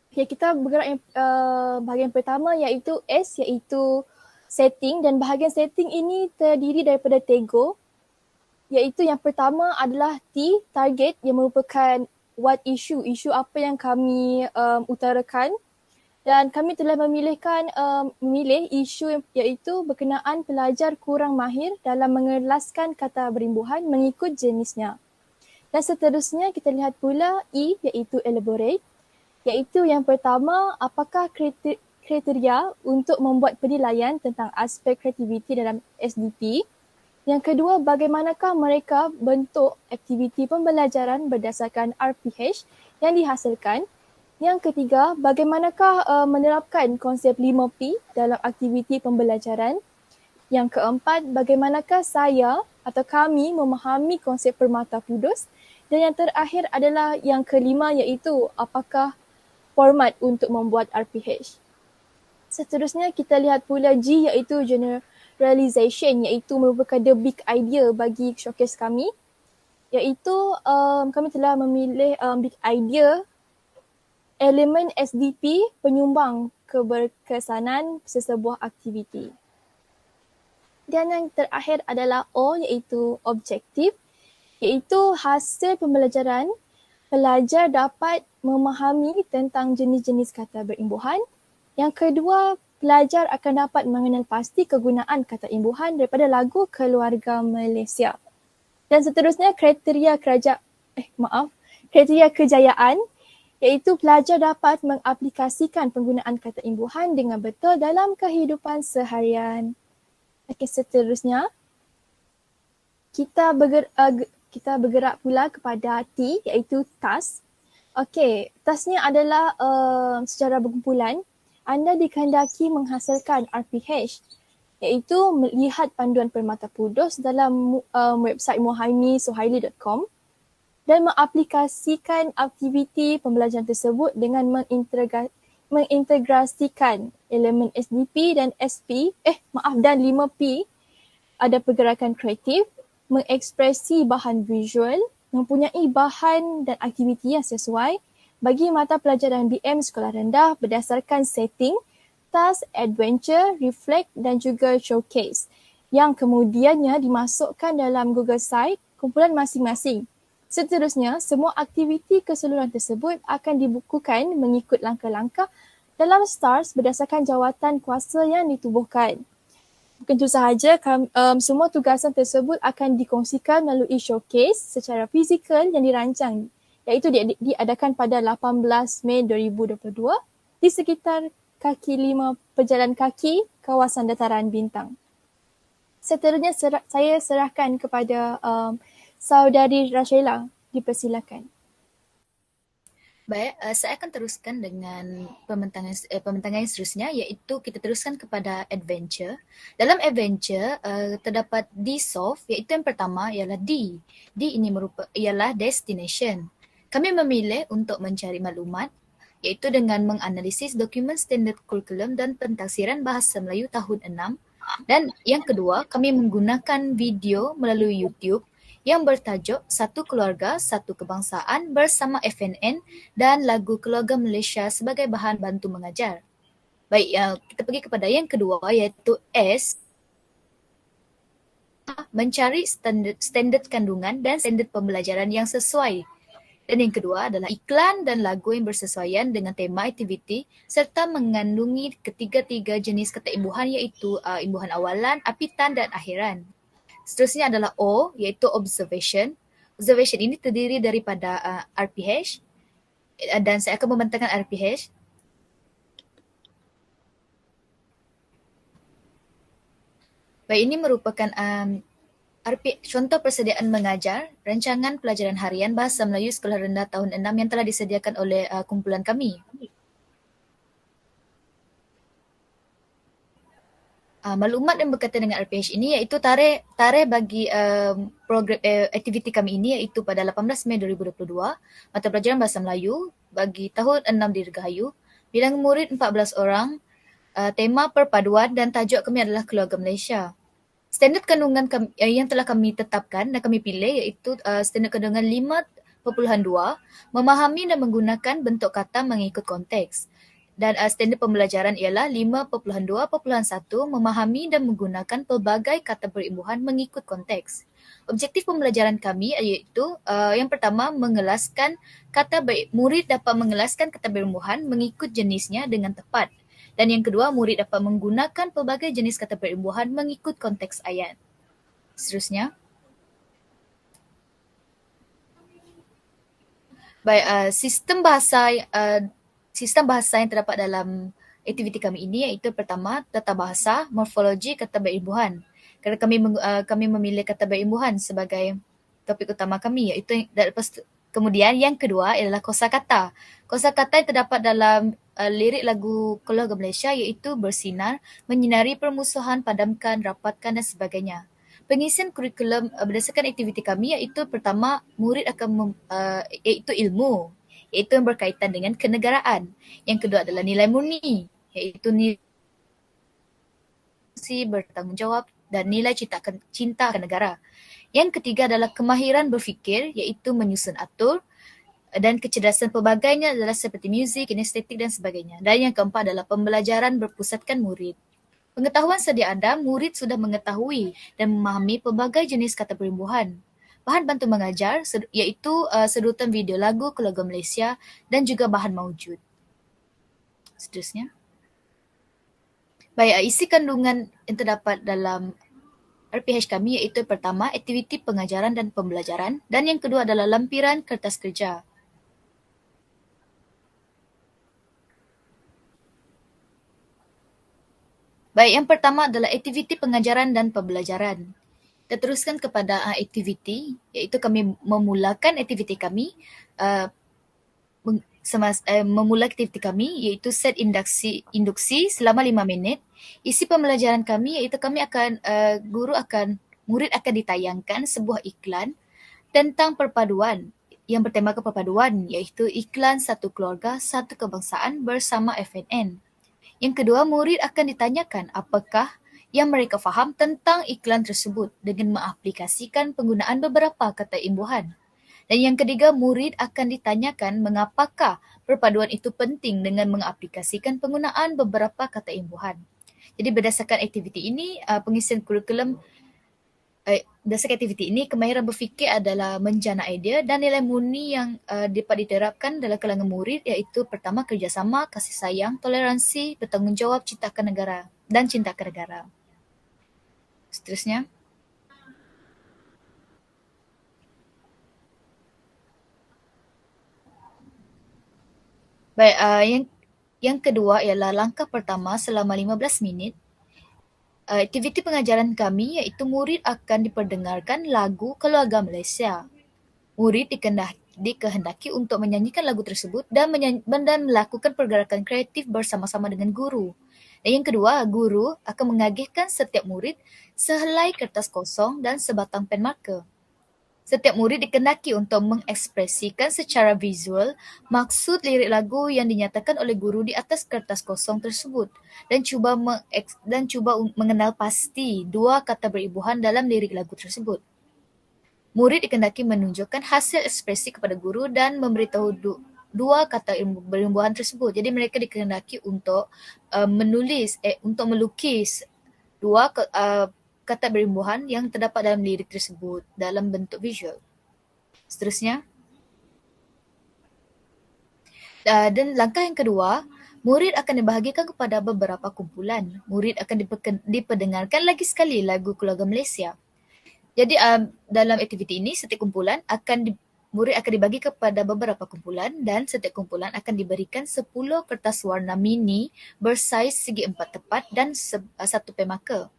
Kita bergerak bahagian pertama iaitu S iaitu Setting, dan bahagian setting ini terdiri daripada Tego. Iaitu yang pertama adalah T, target, yang merupakan what issue apa yang kami utarakan. Dan kami telah memilih isu iaitu berkenaan pelajar kurang mahir dalam mengelaskan kata berimbuhan mengikut jenisnya. Dan seterusnya kita lihat pula E iaitu elaborate, iaitu yang pertama apakah kriteria untuk membuat penilaian tentang aspek kreativiti dalam SDP. Yang kedua, bagaimanakah mereka bentuk aktiviti pembelajaran berdasarkan RPH yang dihasilkan. Yang ketiga, bagaimanakah menerapkan konsep 5P dalam aktiviti pembelajaran. Yang keempat, bagaimanakah saya atau kami memahami konsep permata kudus. Dan yang terakhir adalah yang kelima iaitu apakah format untuk membuat RPH. Seterusnya kita lihat pula G iaitu generalization, iaitu merupakan the big idea bagi showcase kami, iaitu kami telah memilih big idea elemen SDP penyumbang keberkesanan sesebuah aktiviti. Dan yang terakhir adalah O iaitu objektif, iaitu hasil pembelajaran pelajar dapat memahami tentang jenis-jenis kata berimbuhan. Yang kedua, pelajar akan dapat mengenal pasti kegunaan kata imbuhan daripada lagu keluarga Malaysia. Dan seterusnya, kriteria kejayaan, iaitu pelajar dapat mengaplikasikan penggunaan kata imbuhan dengan betul dalam kehidupan seharian. Okey, seterusnya kita bergerak pula kepada T, iaitu task. Okey, tasknya adalah secara berkumpulan, anda dikehendaki menghasilkan RPH, iaitu melihat panduan permata pudus dalam website muhaimisohaili.com dan mengaplikasikan aktiviti pembelajaran tersebut dengan mengintegrasikan elemen SDP dan dan 5P. Ada pergerakan kreatif, mengekspresi bahan visual, mempunyai bahan dan aktiviti yang sesuai bagi mata pelajaran BM sekolah rendah berdasarkan setting, task, adventure, reflect dan juga showcase yang kemudiannya dimasukkan dalam Google Site kumpulan masing-masing. Seterusnya, semua aktiviti keseluruhan tersebut akan dibukukan mengikut langkah-langkah dalam STARS berdasarkan jawatan kuasa yang ditubuhkan. Bukan itu sahaja, semua tugasan tersebut akan dikongsikan melalui showcase secara fizikal yang dirancang, iaitu diadakan pada 18 Mei 2022 di sekitar kaki 5 pejalan kaki kawasan dataran bintang. Seterusnya saya serahkan kepada Saudari Rashaila, dipersilakan. Baik, saya akan teruskan dengan pembentangan yang seterusnya, iaitu kita teruskan kepada adventure. Dalam adventure terdapat D-Soft, iaitu yang pertama ialah D. D ini ialah destination. Kami memilih untuk mencari maklumat, iaitu dengan menganalisis dokumen standard kurikulum dan pentafsiran bahasa Melayu tahun 6. Dan yang kedua, kami menggunakan video melalui YouTube yang bertajuk Satu Keluarga, Satu Kebangsaan bersama FNN dan lagu keluarga Malaysia sebagai bahan bantu mengajar. Baik, kita pergi kepada yang kedua, iaitu S, mencari standard kandungan dan standard pembelajaran yang sesuai. Dan yang kedua adalah iklan dan lagu yang bersesuaian dengan tema aktiviti serta mengandungi ketiga-tiga jenis kata imbuhan, iaitu imbuhan awalan, apitan dan akhiran. Seterusnya adalah O, iaitu observation. Observation ini terdiri daripada RPH dan saya akan membentangkan RPH. Baik, ini merupakan contoh persediaan mengajar rancangan pelajaran harian Bahasa Melayu Sekolah Rendah tahun 6 yang telah disediakan oleh kumpulan kami. Maklumat yang berkaitan dengan RPH ini iaitu tarikh bagi program aktiviti kami ini iaitu pada 18 Mei 2022, mata pelajaran Bahasa Melayu bagi tahun 6 di Dirgahayu, bilangan murid 14 orang, tema perpaduan dan tajuk kami adalah Keluarga Malaysia. Standard kandungan yang telah kami tetapkan dan kami pilih iaitu standard kandungan 5.2, memahami dan menggunakan bentuk kata mengikut konteks. Dan standard pembelajaran ialah 5.2.1, memahami dan menggunakan pelbagai kata berimbuhan mengikut konteks. Objektif pembelajaran kami iaitu yang pertama, murid dapat mengelaskan kata berimbuhan mengikut jenisnya dengan tepat. Dan yang kedua, murid dapat menggunakan pelbagai jenis kata berimbuhan mengikut konteks ayat. Seterusnya. Baik, sistem bahasa yang terdapat dalam aktiviti kami ini iaitu pertama, tata bahasa, morfologi kata berimbuhan. Kerana kami memilih kata berimbuhan sebagai topik utama kami, iaitu kemudian yang kedua ialah kosakata. Kosakata yang terdapat dalam lirik lagu Keluarga Malaysia iaitu bersinar, menyinari permusuhan, padamkan, rapatkan dan sebagainya. Pengisian kurikulum berdasarkan aktiviti kami iaitu pertama, murid akan iaitu ilmu, iaitu yang berkaitan dengan kenegaraan. Yang kedua adalah nilai murni, iaitu nilai bertanggungjawab dan nilai cinta ke negara. Yang ketiga adalah kemahiran berfikir, iaitu menyusun atur, dan kecerdasan pelbagainya adalah seperti muzik, kinestetik dan sebagainya. Dan yang keempat adalah pembelajaran berpusatkan murid. Pengetahuan sedia ada, murid sudah mengetahui dan memahami pelbagai jenis kata berimbuhan. bahan bantu mengajar iaitu sedutan video lagu keluarga Malaysia dan juga bahan maujud. Seterusnya. Baik, isi kandungan yang terdapat dalam RPH kami iaitu pertama, aktiviti pengajaran dan pembelajaran, dan yang kedua adalah lampiran kertas kerja. Baik, yang pertama adalah aktiviti pengajaran dan pembelajaran. Kita teruskan kepada aktiviti, iaitu kami memulakan aktiviti kami, memula aktiviti kami iaitu set induksi selama 5 minit. Isi pembelajaran kami iaitu murid akan ditayangkan sebuah iklan tentang perpaduan yang bertemakan perpaduan iaitu iklan satu keluarga, satu kebangsaan bersama FNN. Yang kedua, murid akan ditanyakan apakah yang mereka faham tentang iklan tersebut dengan mengaplikasikan penggunaan beberapa kata imbuhan. Dan yang ketiga, murid akan ditanyakan mengapakah perpaduan itu penting dengan mengaplikasikan penggunaan beberapa kata imbuhan. Jadi berdasarkan aktiviti ini, pengisian kurikulum berdasarkan aktiviti ini, kemahiran berfikir adalah menjana idea dan nilai murni yang dapat diterapkan dalam kalangan murid iaitu pertama, kerjasama, kasih sayang, toleransi, bertanggungjawab, cinta akan negara dan cinta akan negara. Seterusnya. Baik, yang kedua ialah langkah pertama selama 15 minit. Aktiviti pengajaran kami iaitu murid akan diperdengarkan lagu keluarga Malaysia. Murid dikehendaki untuk menyanyikan lagu tersebut dan melakukan pergerakan kreatif bersama-sama dengan guru. Dan yang kedua, guru akan mengagihkan setiap murid sehelai kertas kosong dan sebatang pen marker. Setiap murid dikehendaki untuk mengekspresikan secara visual maksud lirik lagu yang dinyatakan oleh guru di atas kertas kosong tersebut dan cuba mengenal pasti dua kata berimbuhan dalam lirik lagu tersebut. Murid dikehendaki menunjukkan hasil ekspresi kepada guru dan memberitahu dua kata berimbuhan tersebut. Jadi mereka dikehendaki untuk melukis dua kata berimbuhan yang terdapat dalam lirik tersebut dalam bentuk visual. Seterusnya. Dan langkah yang kedua, murid akan dibahagikan kepada beberapa kumpulan. Murid akan diperdengarkan lagi sekali lagu keluarga Malaysia. Jadi dalam aktiviti ini, setiap kumpulan murid akan dibagi kepada beberapa kumpulan dan setiap kumpulan akan diberikan 10 kertas warna mini bersaiz segi 4 tepat dan satu pen marker.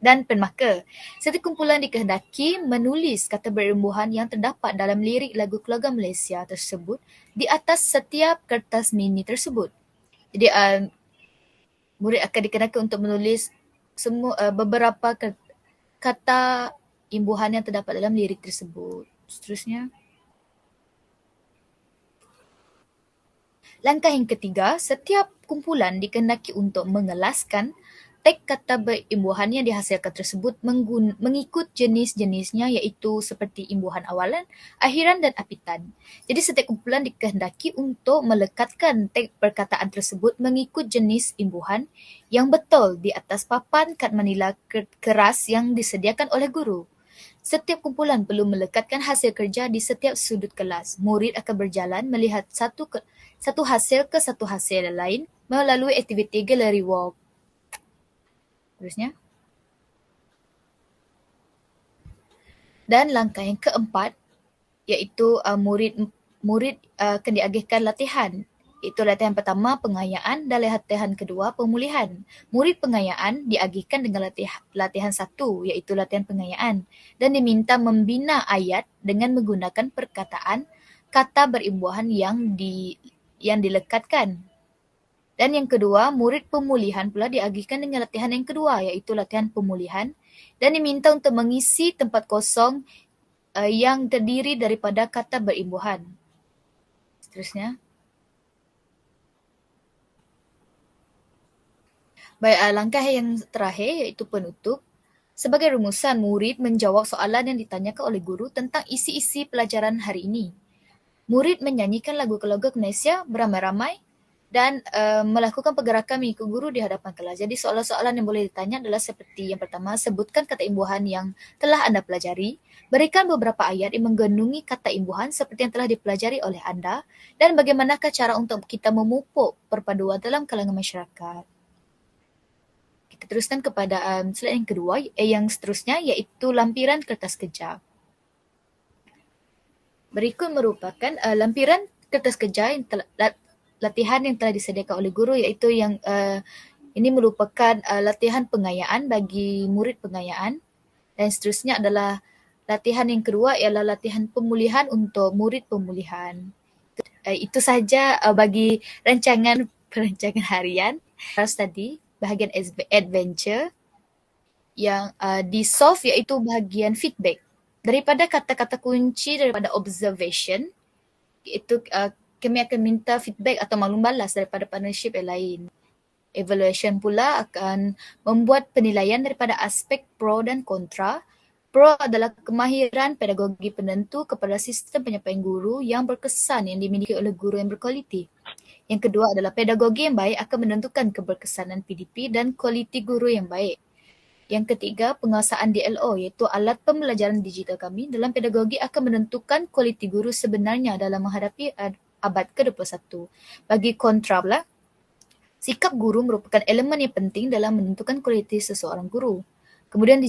Setiap kumpulan dikehendaki menulis kata berimbuhan yang terdapat dalam lirik lagu keluarga Malaysia tersebut di atas setiap kertas mini tersebut. Jadi murid akan dikehendaki untuk menulis beberapa kata imbuhan yang terdapat dalam lirik tersebut. Seterusnya. Langkah yang ketiga, setiap kumpulan dikehendaki untuk mengelaskan teks kata berimbuhan yang dihasilkan tersebut mengikut jenis-jenisnya iaitu seperti imbuhan awalan, akhiran dan apitan. Jadi setiap kumpulan dikehendaki untuk melekatkan teks perkataan tersebut mengikut jenis imbuhan yang betul di atas papan kad manila keras yang disediakan oleh guru. Setiap kumpulan perlu melekatkan hasil kerja di setiap sudut kelas. Murid akan berjalan melihat satu hasil ke satu hasil lain melalui aktiviti gallery walk. Terusnya. Dan langkah yang keempat iaitu murid akan diagihkan latihan. Itu latihan pertama pengayaan dan latihan kedua pemulihan. Murid pengayaan diagihkan dengan latihan satu iaitu latihan pengayaan dan diminta membina ayat dengan menggunakan perkataan kata berimbuhan yang dilekatkan. Dan yang kedua, murid pemulihan pula diagihkan dengan latihan yang kedua iaitu latihan pemulihan dan diminta untuk mengisi tempat kosong yang terdiri daripada kata berimbuhan. Seterusnya. Baik, langkah yang terakhir iaitu penutup. Sebagai rumusan, murid menjawab soalan yang ditanyakan oleh guru tentang isi-isi pelajaran hari ini. Murid menyanyikan lagu keluarga Malaysia beramai-ramai dan melakukan pergerakan mengikut guru di hadapan kelas. Jadi soalan-soalan yang boleh ditanya adalah seperti yang pertama, sebutkan kata imbuhan yang telah anda pelajari, berikan beberapa ayat yang mengandungi kata imbuhan seperti yang telah dipelajari oleh anda, dan bagaimanakah cara untuk kita memupuk perpaduan dalam kalangan masyarakat. Kita teruskan kepada slide yang kedua, yang seterusnya, iaitu lampiran kertas kerja. Berikut merupakan lampiran kertas kerja yang latihan yang telah disediakan oleh guru, iaitu yang ini merupakan latihan pengayaan bagi murid pengayaan, dan seterusnya adalah latihan yang kedua ialah latihan pemulihan untuk murid pemulihan. Itu sahaja bagi perancangan harian tadi, bahagian adventure. Yang di solve iaitu bahagian feedback. Daripada kata-kata kunci daripada observation, itu kami akan minta feedback atau maklum balas daripada partnership yang lain. Evaluation pula akan membuat penilaian daripada aspek pro dan kontra. Pro adalah kemahiran pedagogi penentu kepada sistem penyampaian guru yang berkesan yang dimiliki oleh guru yang berkualiti. Yang kedua adalah pedagogi yang baik akan menentukan keberkesanan PDP dan kualiti guru yang baik. Yang ketiga, penguasaan DLO iaitu alat pembelajaran digital kami dalam pedagogi akan menentukan kualiti guru sebenarnya dalam menghadapi abad ke-21. Bagi kontra pula, sikap guru merupakan elemen yang penting dalam menentukan kualiti seseorang guru. Kemudahan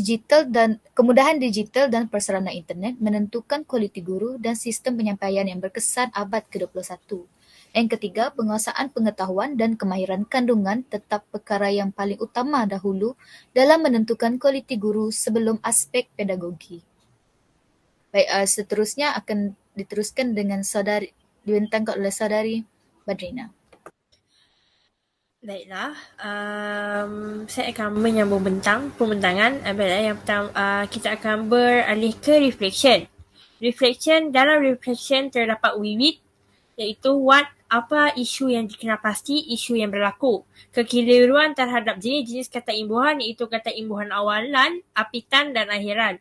digital dan persarana internet menentukan kualiti guru dan sistem penyampaian yang berkesan abad ke-21. Yang ketiga, penguasaan pengetahuan dan kemahiran kandungan tetap perkara yang paling utama dahulu dalam menentukan kualiti guru sebelum aspek pedagogi. Baik, seterusnya akan diteruskan dengan dibentangkan oleh saudari Badrina. Baiklah, saya akan menyambung pembentangan. Yang pertama, kita akan beralih ke reflection. Dalam reflection terdapat wiwit, iaitu apa isu yang dikenal pasti, isu yang berlaku. Kekeliruan terhadap jenis-jenis kata imbuhan, iaitu kata imbuhan awalan, apitan dan akhiran.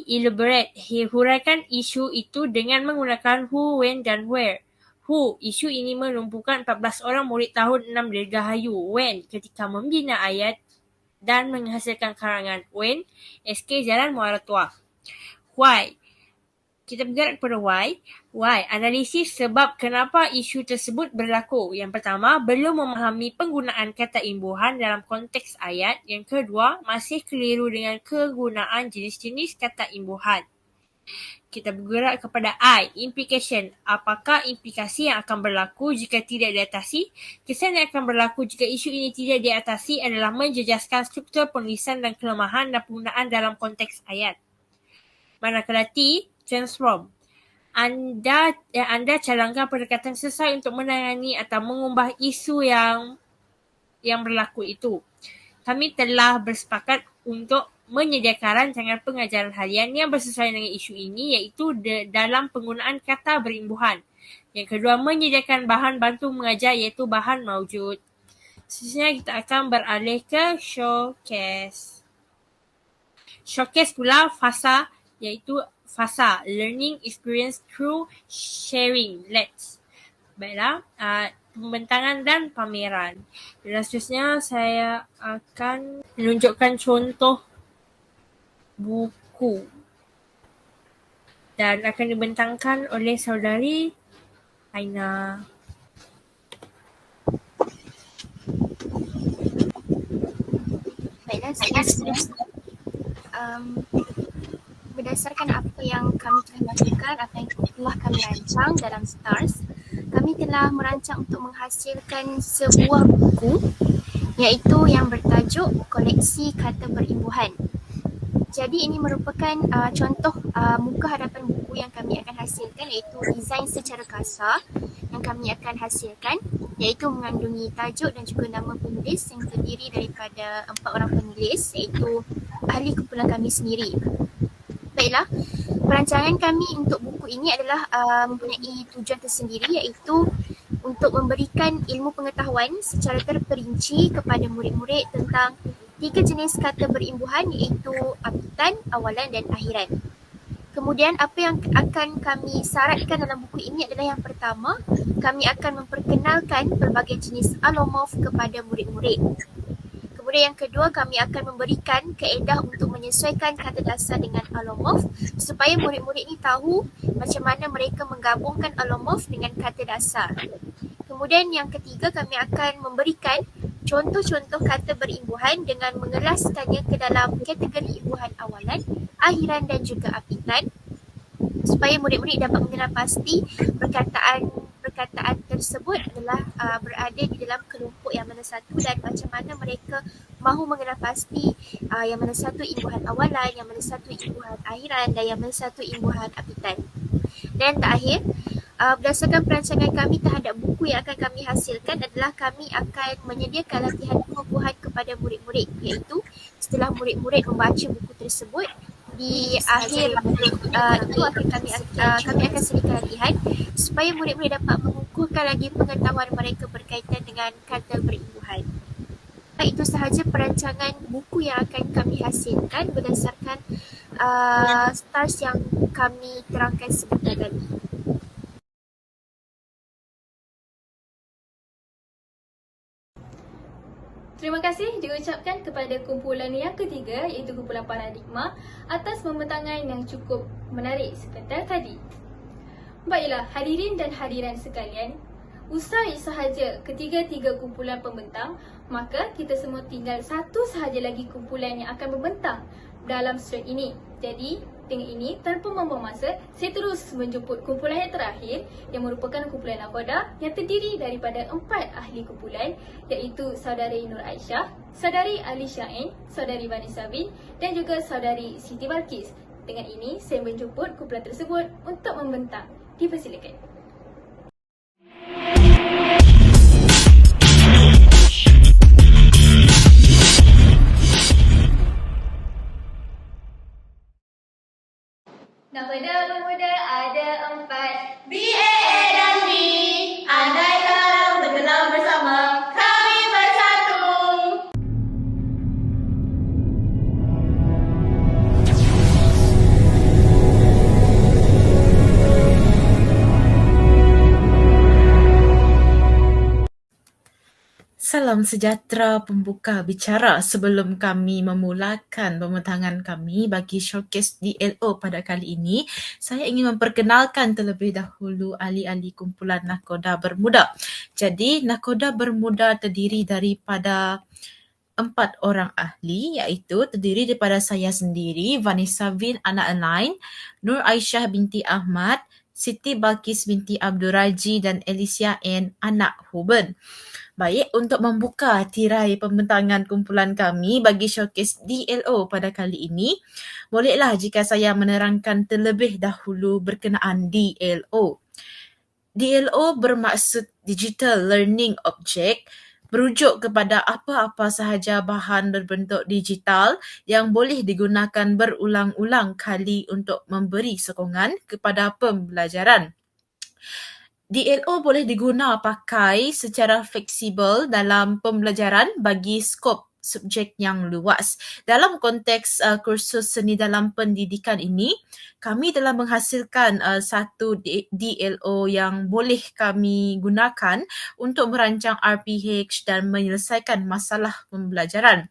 Elaborate, huraikan isu itu dengan menggunakan who, when dan where. Who, isu ini menumpukan 14 orang murid tahun 6 Dirgahayu. When, ketika membina ayat dan menghasilkan karangan. When, SK Jalan Muara Tua. Why, kita bergerak kepada why. Why, analisis sebab kenapa isu tersebut berlaku. Yang pertama, belum memahami penggunaan kata imbuhan dalam konteks ayat. Yang kedua, masih keliru dengan kegunaan jenis-jenis kata imbuhan. Kita bergerak kepada I, implication. Apakah implikasi yang akan berlaku jika tidak diatasi? Kesan yang akan berlaku jika isu ini tidak diatasi adalah menjejaskan struktur penulisan dan kelemahan dan penggunaan dalam konteks ayat. Manakala T, transform. Anda calonkan pendekatan sesuai untuk menangani atau mengubah isu yang berlaku itu. Kami telah bersepakat untuk menyediakan rancangan pengajaran harian yang bersesuaian dengan isu ini, iaitu dalam penggunaan kata berimbuhan. Yang kedua, menyediakan bahan bantu mengajar, iaitu bahan maujud. Seterusnya kita akan beralih ke showcase. Showcase pula fasa, iaitu fasa, learning experience through sharing. Baiklah, pembentangan dan pameran. Dan seterusnya saya akan menunjukkan contoh buku dan akan dibentangkan oleh saudari Aina. Baiklah, berdasarkan apa yang kami telah lakukan, apa yang telah kami rancang dalam STARS, kami telah merancang untuk menghasilkan sebuah buku iaitu yang bertajuk Koleksi Kata Berimbuhan. Jadi ini merupakan contoh muka hadapan buku yang kami akan hasilkan, iaitu desain secara kasar yang kami akan hasilkan, iaitu mengandungi tajuk dan juga nama penulis yang terdiri daripada 4 orang penulis, iaitu ahli kumpulan kami sendiri. Baiklah, perancangan kami untuk buku ini adalah mempunyai tujuan tersendiri, iaitu untuk memberikan ilmu pengetahuan secara terperinci kepada murid-murid tentang 3 jenis kata berimbuhan, iaitu apitan, awalan dan akhiran. Kemudian apa yang akan kami syaratkan dalam buku ini adalah yang pertama, kami akan memperkenalkan pelbagai jenis alomorf kepada murid-murid. Kemudian yang kedua, kami akan memberikan kaedah untuk menyesuaikan kata dasar dengan alomorf supaya murid-murid ini tahu macam mana mereka menggabungkan alomorf dengan kata dasar. Kemudian yang ketiga, kami akan memberikan contoh-contoh kata berimbuhan dengan mengelaskannya ke dalam kategori imbuhan awalan, akhiran dan juga apitan supaya murid-murid dapat mengenal pasti perkataan tersebut adalah berada di dalam kelompok yang mana satu dan macam mana mereka mahu mengenal pasti yang mana satu imbuhan awalan, yang mana satu imbuhan akhiran dan yang mana satu imbuhan apitan. Dan terakhir, berdasarkan perancangan kami terhadap buku yang akan kami hasilkan adalah kami akan menyediakan latihan pengukuhan kepada murid-murid, iaitu setelah murid-murid membaca buku tersebut, di akhir itu kami akan sediakan latihan supaya murid-murid dapat mengukuhkan lagi pengetahuan mereka berkaitan dengan kata berimbuhan. Itu sahaja perancangan buku yang akan kami hasilkan berdasarkan stars yang kami terangkan sebentar tadi. Terima kasih diucapkan kepada kumpulan yang ketiga iaitu kumpulan paradigma atas pembentangan yang cukup menarik sebentar tadi. Baiklah hadirin dan hadiran sekalian, usai sahaja ketiga-tiga kumpulan pembentang, maka kita semua tinggal satu sahaja lagi kumpulan yang akan membentang dalam slide ini. Jadi dengan ini, tanpa membuang masa, saya terus menjemput kumpulan yang terakhir yang merupakan kumpulan nakhoda yang terdiri daripada 4 ahli kumpulan iaitu Saudari Nur Aisyah, Saudari Ali Syain, Saudari Vanessa Bin dan juga Saudari Siti Balkis. Dengan ini, saya menjemput kumpulan tersebut untuk membentang. Dipersilakan. Nakhoda bermuda ada 4, BA dan B. Andai kalau bergerak bersama, kami bersatu. Salam sejahtera pembuka bicara. Sebelum kami memulakan pembentangan kami bagi showcase DLO pada kali ini, saya ingin memperkenalkan terlebih dahulu ahli-ahli kumpulan Nakhoda Bermuda. Jadi, Nakhoda Bermuda terdiri daripada 4 orang ahli, iaitu terdiri daripada saya sendiri, Vanessa Bin anak Align, Nur Aisyah binti Ahmad, Siti Balkis binti Abdul Raji dan Alicia N anak Huben. Baik, untuk membuka tirai pembentangan kumpulan kami bagi showcase DLO pada kali ini, bolehlah jika saya menerangkan terlebih dahulu berkenaan DLO. DLO bermaksud Digital Learning Object, berujuk kepada apa-apa sahaja bahan berbentuk digital yang boleh digunakan berulang-ulang kali untuk memberi sokongan kepada pembelajaran. DLO boleh diguna pakai secara fleksibel dalam pembelajaran bagi skop subjek yang luas. Dalam konteks kursus seni dalam pendidikan ini, kami telah menghasilkan satu DLO yang boleh kami gunakan untuk merancang RPH dan menyelesaikan masalah pembelajaran.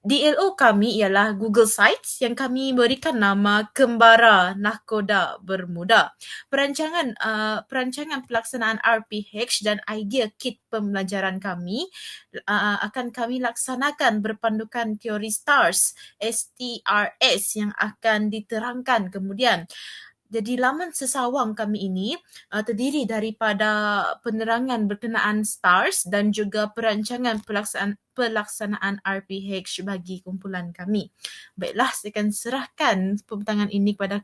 DLO kami ialah Google Sites yang kami berikan nama Kembara Nakhoda Bermuda. Perancangan pelaksanaan RPH dan idea kit pembelajaran kami akan kami laksanakan berpandukan teori STARS, STRS yang akan diterangkan kemudian. Jadi laman sesawang kami ini terdiri daripada penerangan berkenaan STARS dan juga perancangan pelaksanaan RPH bagi kumpulan kami. Baiklah, saya akan serahkan pembentangan ini kepada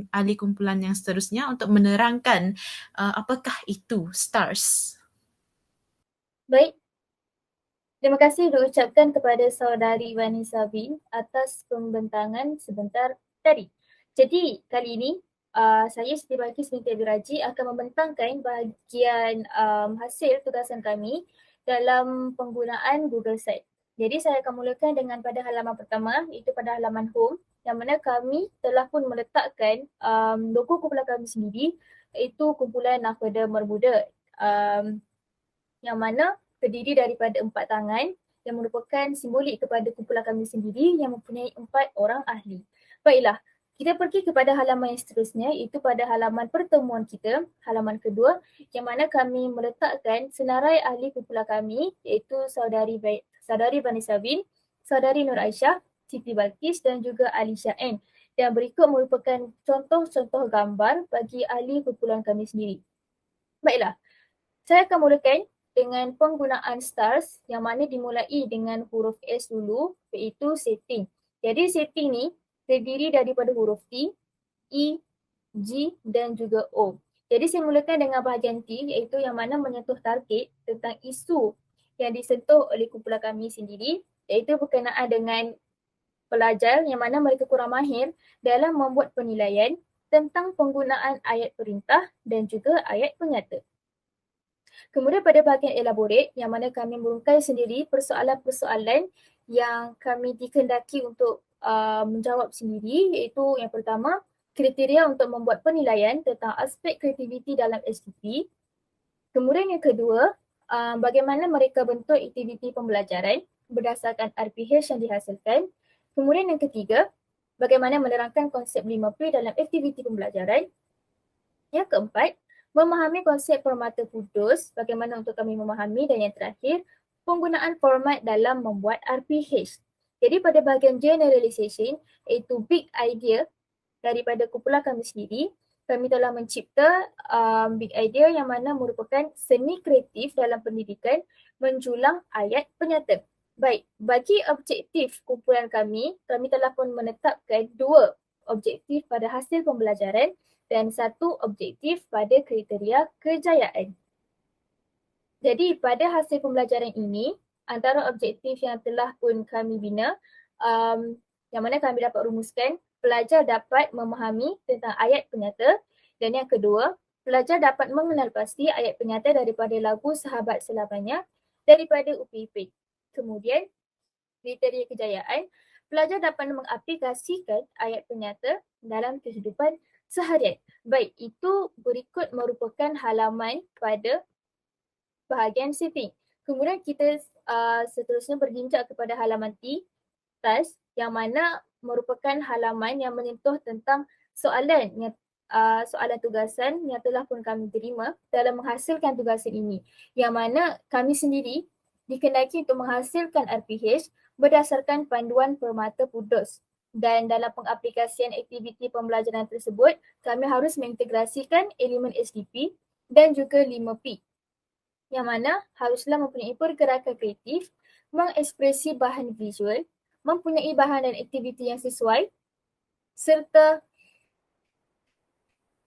ahli kumpulan yang seterusnya untuk menerangkan apakah itu STARS. Baik. Terima kasih diucapkan kepada Saudari Vanessa Bin atas pembentangan sebentar tadi. Jadi kali ini saya Siti Balkis binti Abdul Raji akan membentangkan bahagian hasil tugasan kami dalam penggunaan Google Sites. Jadi saya akan mulakan dengan pada halaman pertama, iaitu pada halaman home, yang mana kami telah pun meletakkan logo kumpulan kami sendiri, iaitu kumpulan Nahkoda Bermuda, yang mana terdiri daripada 4 tangan yang merupakan simbolik kepada kumpulan kami sendiri yang mempunyai 4 orang ahli. Baiklah, kita pergi kepada halaman yang seterusnya, iaitu pada halaman pertemuan kita, halaman kedua, yang mana kami meletakkan senarai ahli kumpulan kami, iaitu saudari Vanessa Bin, saudari Nur Aisyah, Siti Balkis dan juga Alisha N. Dan berikut merupakan contoh-contoh gambar bagi ahli kumpulan kami sendiri. Baiklah, saya akan mulakan dengan penggunaan stars yang mana dimulai dengan huruf S dulu, iaitu setting. Jadi setting ni terdiri daripada huruf T, E, G dan juga O. Jadi saya mulakan dengan bahagian T, iaitu yang mana menyentuh target tentang isu yang disentuh oleh kumpulan kami sendiri, iaitu berkenaan dengan pelajar yang mana mereka kurang mahir dalam membuat penilaian tentang penggunaan ayat perintah dan juga ayat penyata. Kemudian pada bahagian elaborate yang mana kami merungkai sendiri persoalan-persoalan yang kami dikehendaki untuk menjawab sendiri, iaitu yang pertama, kriteria untuk membuat penilaian tentang aspek kreativiti dalam SDP. Kemudian yang kedua, bagaimana mereka bentuk aktiviti pembelajaran berdasarkan RPH yang dihasilkan. Kemudian yang ketiga, bagaimana menerangkan konsep 5P dalam aktiviti pembelajaran. Yang keempat, memahami konsep permata putus, bagaimana untuk kami memahami. Dan yang terakhir, penggunaan format dalam membuat RPH. Jadi pada bahagian generalization, iaitu big idea daripada kumpulan kami sendiri, kami telah mencipta big idea yang mana merupakan seni kreatif dalam pendidikan menjulang ayat penyata. Baik, bagi objektif kumpulan kami telah pun menetapkan 2 objektif pada hasil pembelajaran dan 1 objektif pada kriteria kejayaan. Jadi pada hasil pembelajaran ini, antara objektif yang telah pun kami bina, yang mana kami dapat rumuskan, pelajar dapat memahami tentang ayat penyata, dan yang kedua, pelajar dapat mengenal pasti ayat penyata daripada lagu Sahabat Selamanya daripada UPIP. Kemudian, kriteria kejayaan, pelajar dapat mengaplikasikan ayat penyata dalam kehidupan seharian. Baik, itu berikut merupakan halaman pada bahagian setting. Kemudian kita seterusnya berginjak kepada halaman T, task, yang mana merupakan halaman yang menyentuh tentang soalan tugasan yang telah pun kami terima dalam menghasilkan tugasan ini. Yang mana kami sendiri dikehendaki untuk menghasilkan RPH berdasarkan panduan permata putus. Dan dalam pengaplikasian aktiviti pembelajaran tersebut, kami harus mengintegrasikan elemen SDP dan juga 5P. Yang mana haruslah mempunyai pergerakan kreatif, mengekspresi bahan visual, mempunyai bahan dan aktiviti yang sesuai, serta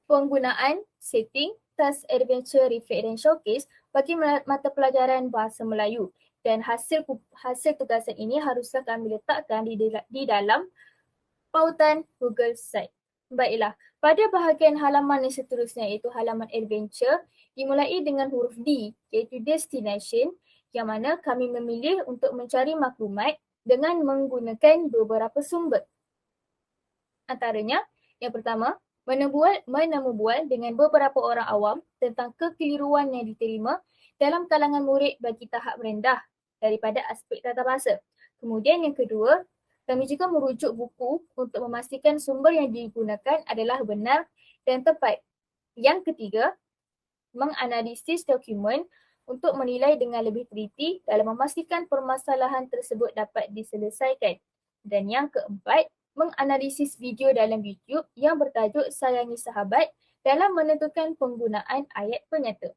penggunaan setting, task, adventure, reflect dan showcase bagi mata pelajaran bahasa Melayu. Dan hasil tugasan ini haruslah kami letakkan di dalam pautan Google Site. Baiklah, pada bahagian halaman yang seterusnya iaitu halaman adventure, dimulai dengan huruf D iaitu destination, yang mana kami memilih untuk mencari maklumat dengan menggunakan beberapa sumber. Antaranya, yang pertama, menemubual dengan beberapa orang awam tentang kekeliruan yang diterima dalam kalangan murid bagi tahap rendah daripada aspek tata bahasa. Kemudian yang kedua, kami juga merujuk buku untuk memastikan sumber yang digunakan adalah benar dan tepat. Yang ketiga, menganalisis dokumen untuk menilai dengan lebih teliti dalam memastikan permasalahan tersebut dapat diselesaikan. Dan yang keempat, menganalisis video dalam YouTube yang bertajuk Sayangi Sahabat dalam menentukan penggunaan ayat penyata.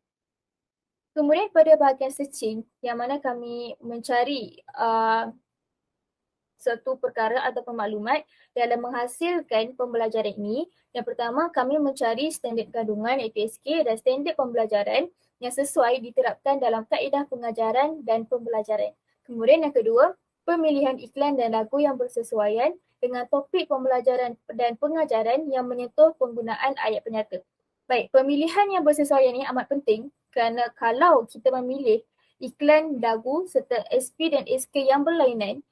Kemudian pada bahagian searching, yang mana kami mencari satu perkara atau maklumat dalam menghasilkan pembelajaran ini. Yang pertama, kami mencari standard kandungan iaitu SK dan standard pembelajaran yang sesuai diterapkan dalam kaedah pengajaran dan pembelajaran. Kemudian yang kedua, pemilihan iklan dan lagu yang bersesuaian dengan topik pembelajaran dan pengajaran yang menyentuh penggunaan ayat penyata. Baik, pemilihan yang bersesuaian ini amat penting kerana kalau kita memilih iklan, lagu serta SP dan SK yang berlainan.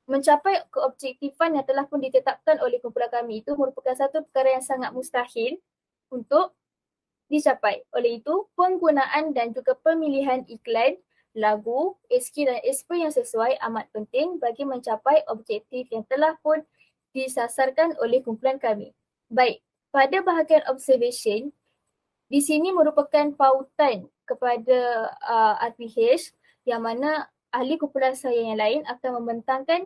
Mencapai keobjektifan yang telah pun ditetapkan oleh kumpulan kami itu merupakan satu perkara yang sangat mustahil untuk dicapai. Oleh itu, penggunaan dan juga pemilihan iklan, lagu, SK dan SP yang sesuai amat penting bagi mencapai objektif yang telah pun disasarkan oleh kumpulan kami. Baik, pada bahagian observation, di sini merupakan pautan kepada RPH yang mana ahli kumpulan saya yang lain akan membentangkan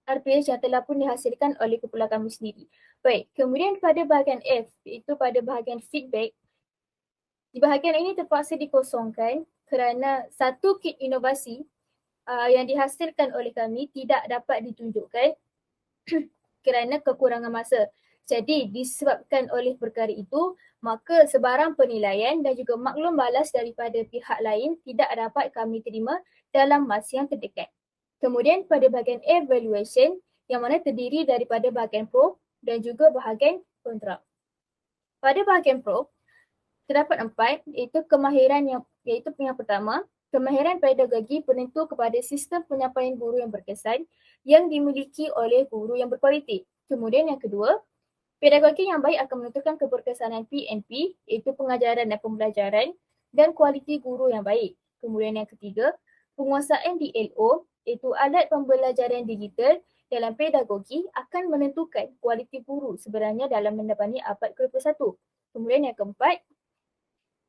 RPH yang telah pun dihasilkan oleh kumpulan kami sendiri. Baik, kemudian pada bahagian F, iaitu pada bahagian feedback, di bahagian ini terpaksa dikosongkan kerana satu kit inovasi yang dihasilkan oleh kami tidak dapat ditunjukkan kerana kekurangan masa. Jadi disebabkan oleh perkara itu, maka sebarang penilaian dan juga maklum balas daripada pihak lain tidak dapat kami terima dalam masa yang terdekat. Kemudian pada bahagian evaluation yang mana terdiri daripada bahagian pro dan juga bahagian kontra. Pada bahagian pro, terdapat 4 iaitu yang pertama, kemahiran pedagogi penentu kepada sistem penyampaian guru yang berkesan yang dimiliki oleh guru yang berkualiti. Kemudian yang kedua, pedagogi yang baik akan menentukan keberkesanan PNP iaitu pengajaran dan pembelajaran dan kualiti guru yang baik. Kemudian yang ketiga, penguasaan DLO iaitu alat pembelajaran digital dalam pedagogi akan menentukan kualiti guru sebenarnya dalam mendapati abad ke-21. Kemudian yang keempat,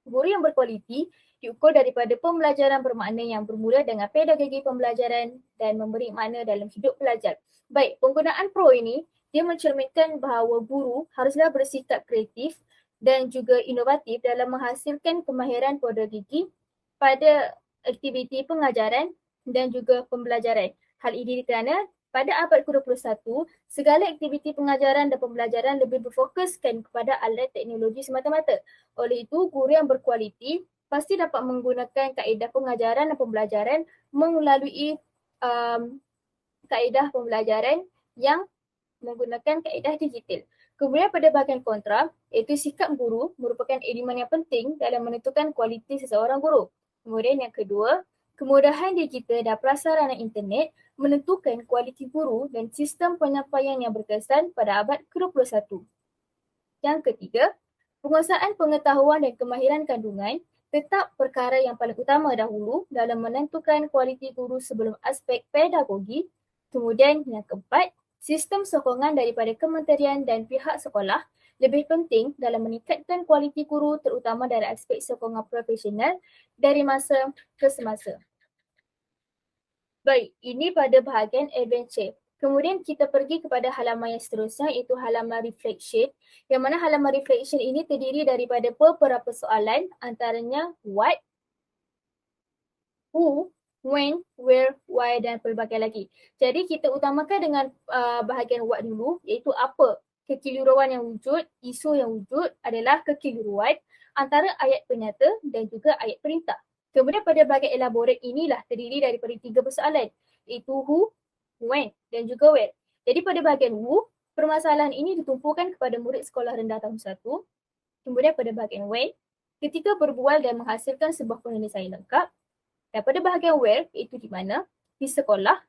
guru yang berkualiti diukur daripada pembelajaran bermakna yang bermula dengan pedagogi pembelajaran dan memberi makna dalam hidup pelajar. Baik, penggunaan pro ini dia mencerminkan bahawa guru haruslah bersikap kreatif dan juga inovatif dalam menghasilkan kemahiran pedagogi pada aktiviti pengajaran dan juga pembelajaran. Hal ini kerana pada abad ke-21, segala aktiviti pengajaran dan pembelajaran lebih berfokuskan kepada alat teknologi semata-mata. Oleh itu, guru yang berkualiti pasti dapat menggunakan kaedah pengajaran dan pembelajaran melalui kaedah pembelajaran yang menggunakan kaedah digital. Kemudian pada bahagian kontra, iaitu sikap guru merupakan elemen yang penting dalam menentukan kualiti seseorang guru. Kemudian yang kedua, kemudahan digital dan prasarana internet menentukan kualiti guru dan sistem penyampaian yang berkesan pada abad ke-21. Yang ketiga, penguasaan pengetahuan dan kemahiran kandungan tetap perkara yang paling utama dahulu dalam menentukan kualiti guru sebelum aspek pedagogi. Kemudian yang keempat, sistem sokongan daripada kementerian dan pihak sekolah lebih penting dalam meningkatkan kualiti guru terutama dari aspek sokongan profesional dari masa ke semasa. Baik, ini pada bahagian adventure. Kemudian kita pergi kepada halaman yang seterusnya iaitu halaman reflection yang mana halaman reflection ini terdiri daripada beberapa soalan antaranya what, who, when, where, why dan pelbagai lagi. Jadi kita utamakan dengan bahagian what dulu iaitu apa kekeliruan yang wujud, isu yang wujud adalah kekeliruan antara ayat penyata dan juga ayat perintah. Kemudian pada bahagian elaborate inilah terdiri daripada 3 persoalan iaitu who, when dan juga where. Jadi pada bahagian who, permasalahan ini ditumpukan kepada murid sekolah rendah tahun 1. Kemudian pada bahagian when, ketika berbual dan menghasilkan sebuah penulisan yang lengkap. Dan pada bahagian where, iaitu di mana? Di sekolah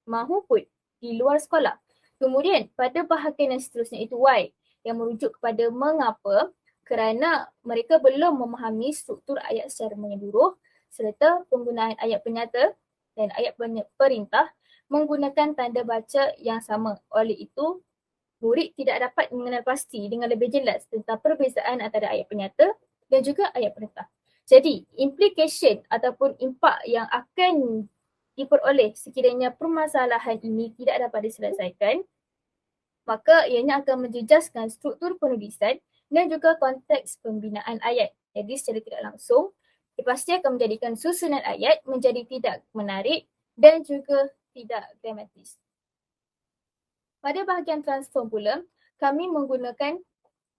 mahupun di luar sekolah. Kemudian pada bahagian yang seterusnya itu why yang merujuk kepada mengapa kerana mereka belum memahami struktur ayat secara menyeluruh serta penggunaan ayat penyata dan ayat perintah menggunakan tanda baca yang sama. Oleh itu, murid tidak dapat mengenal pasti dengan lebih jelas tentang perbezaan antara ayat penyata dan juga ayat perintah. Jadi, implication ataupun impak yang akan diperoleh sekiranya permasalahan ini tidak dapat diselesaikan, maka ianya akan menjejaskan struktur penulisan dan juga konteks pembinaan ayat. Jadi secara tidak langsung, ia pasti akan menjadikan susunan ayat menjadi tidak menarik dan juga tidak gramatis. Pada bahagian transform pula, kami menggunakan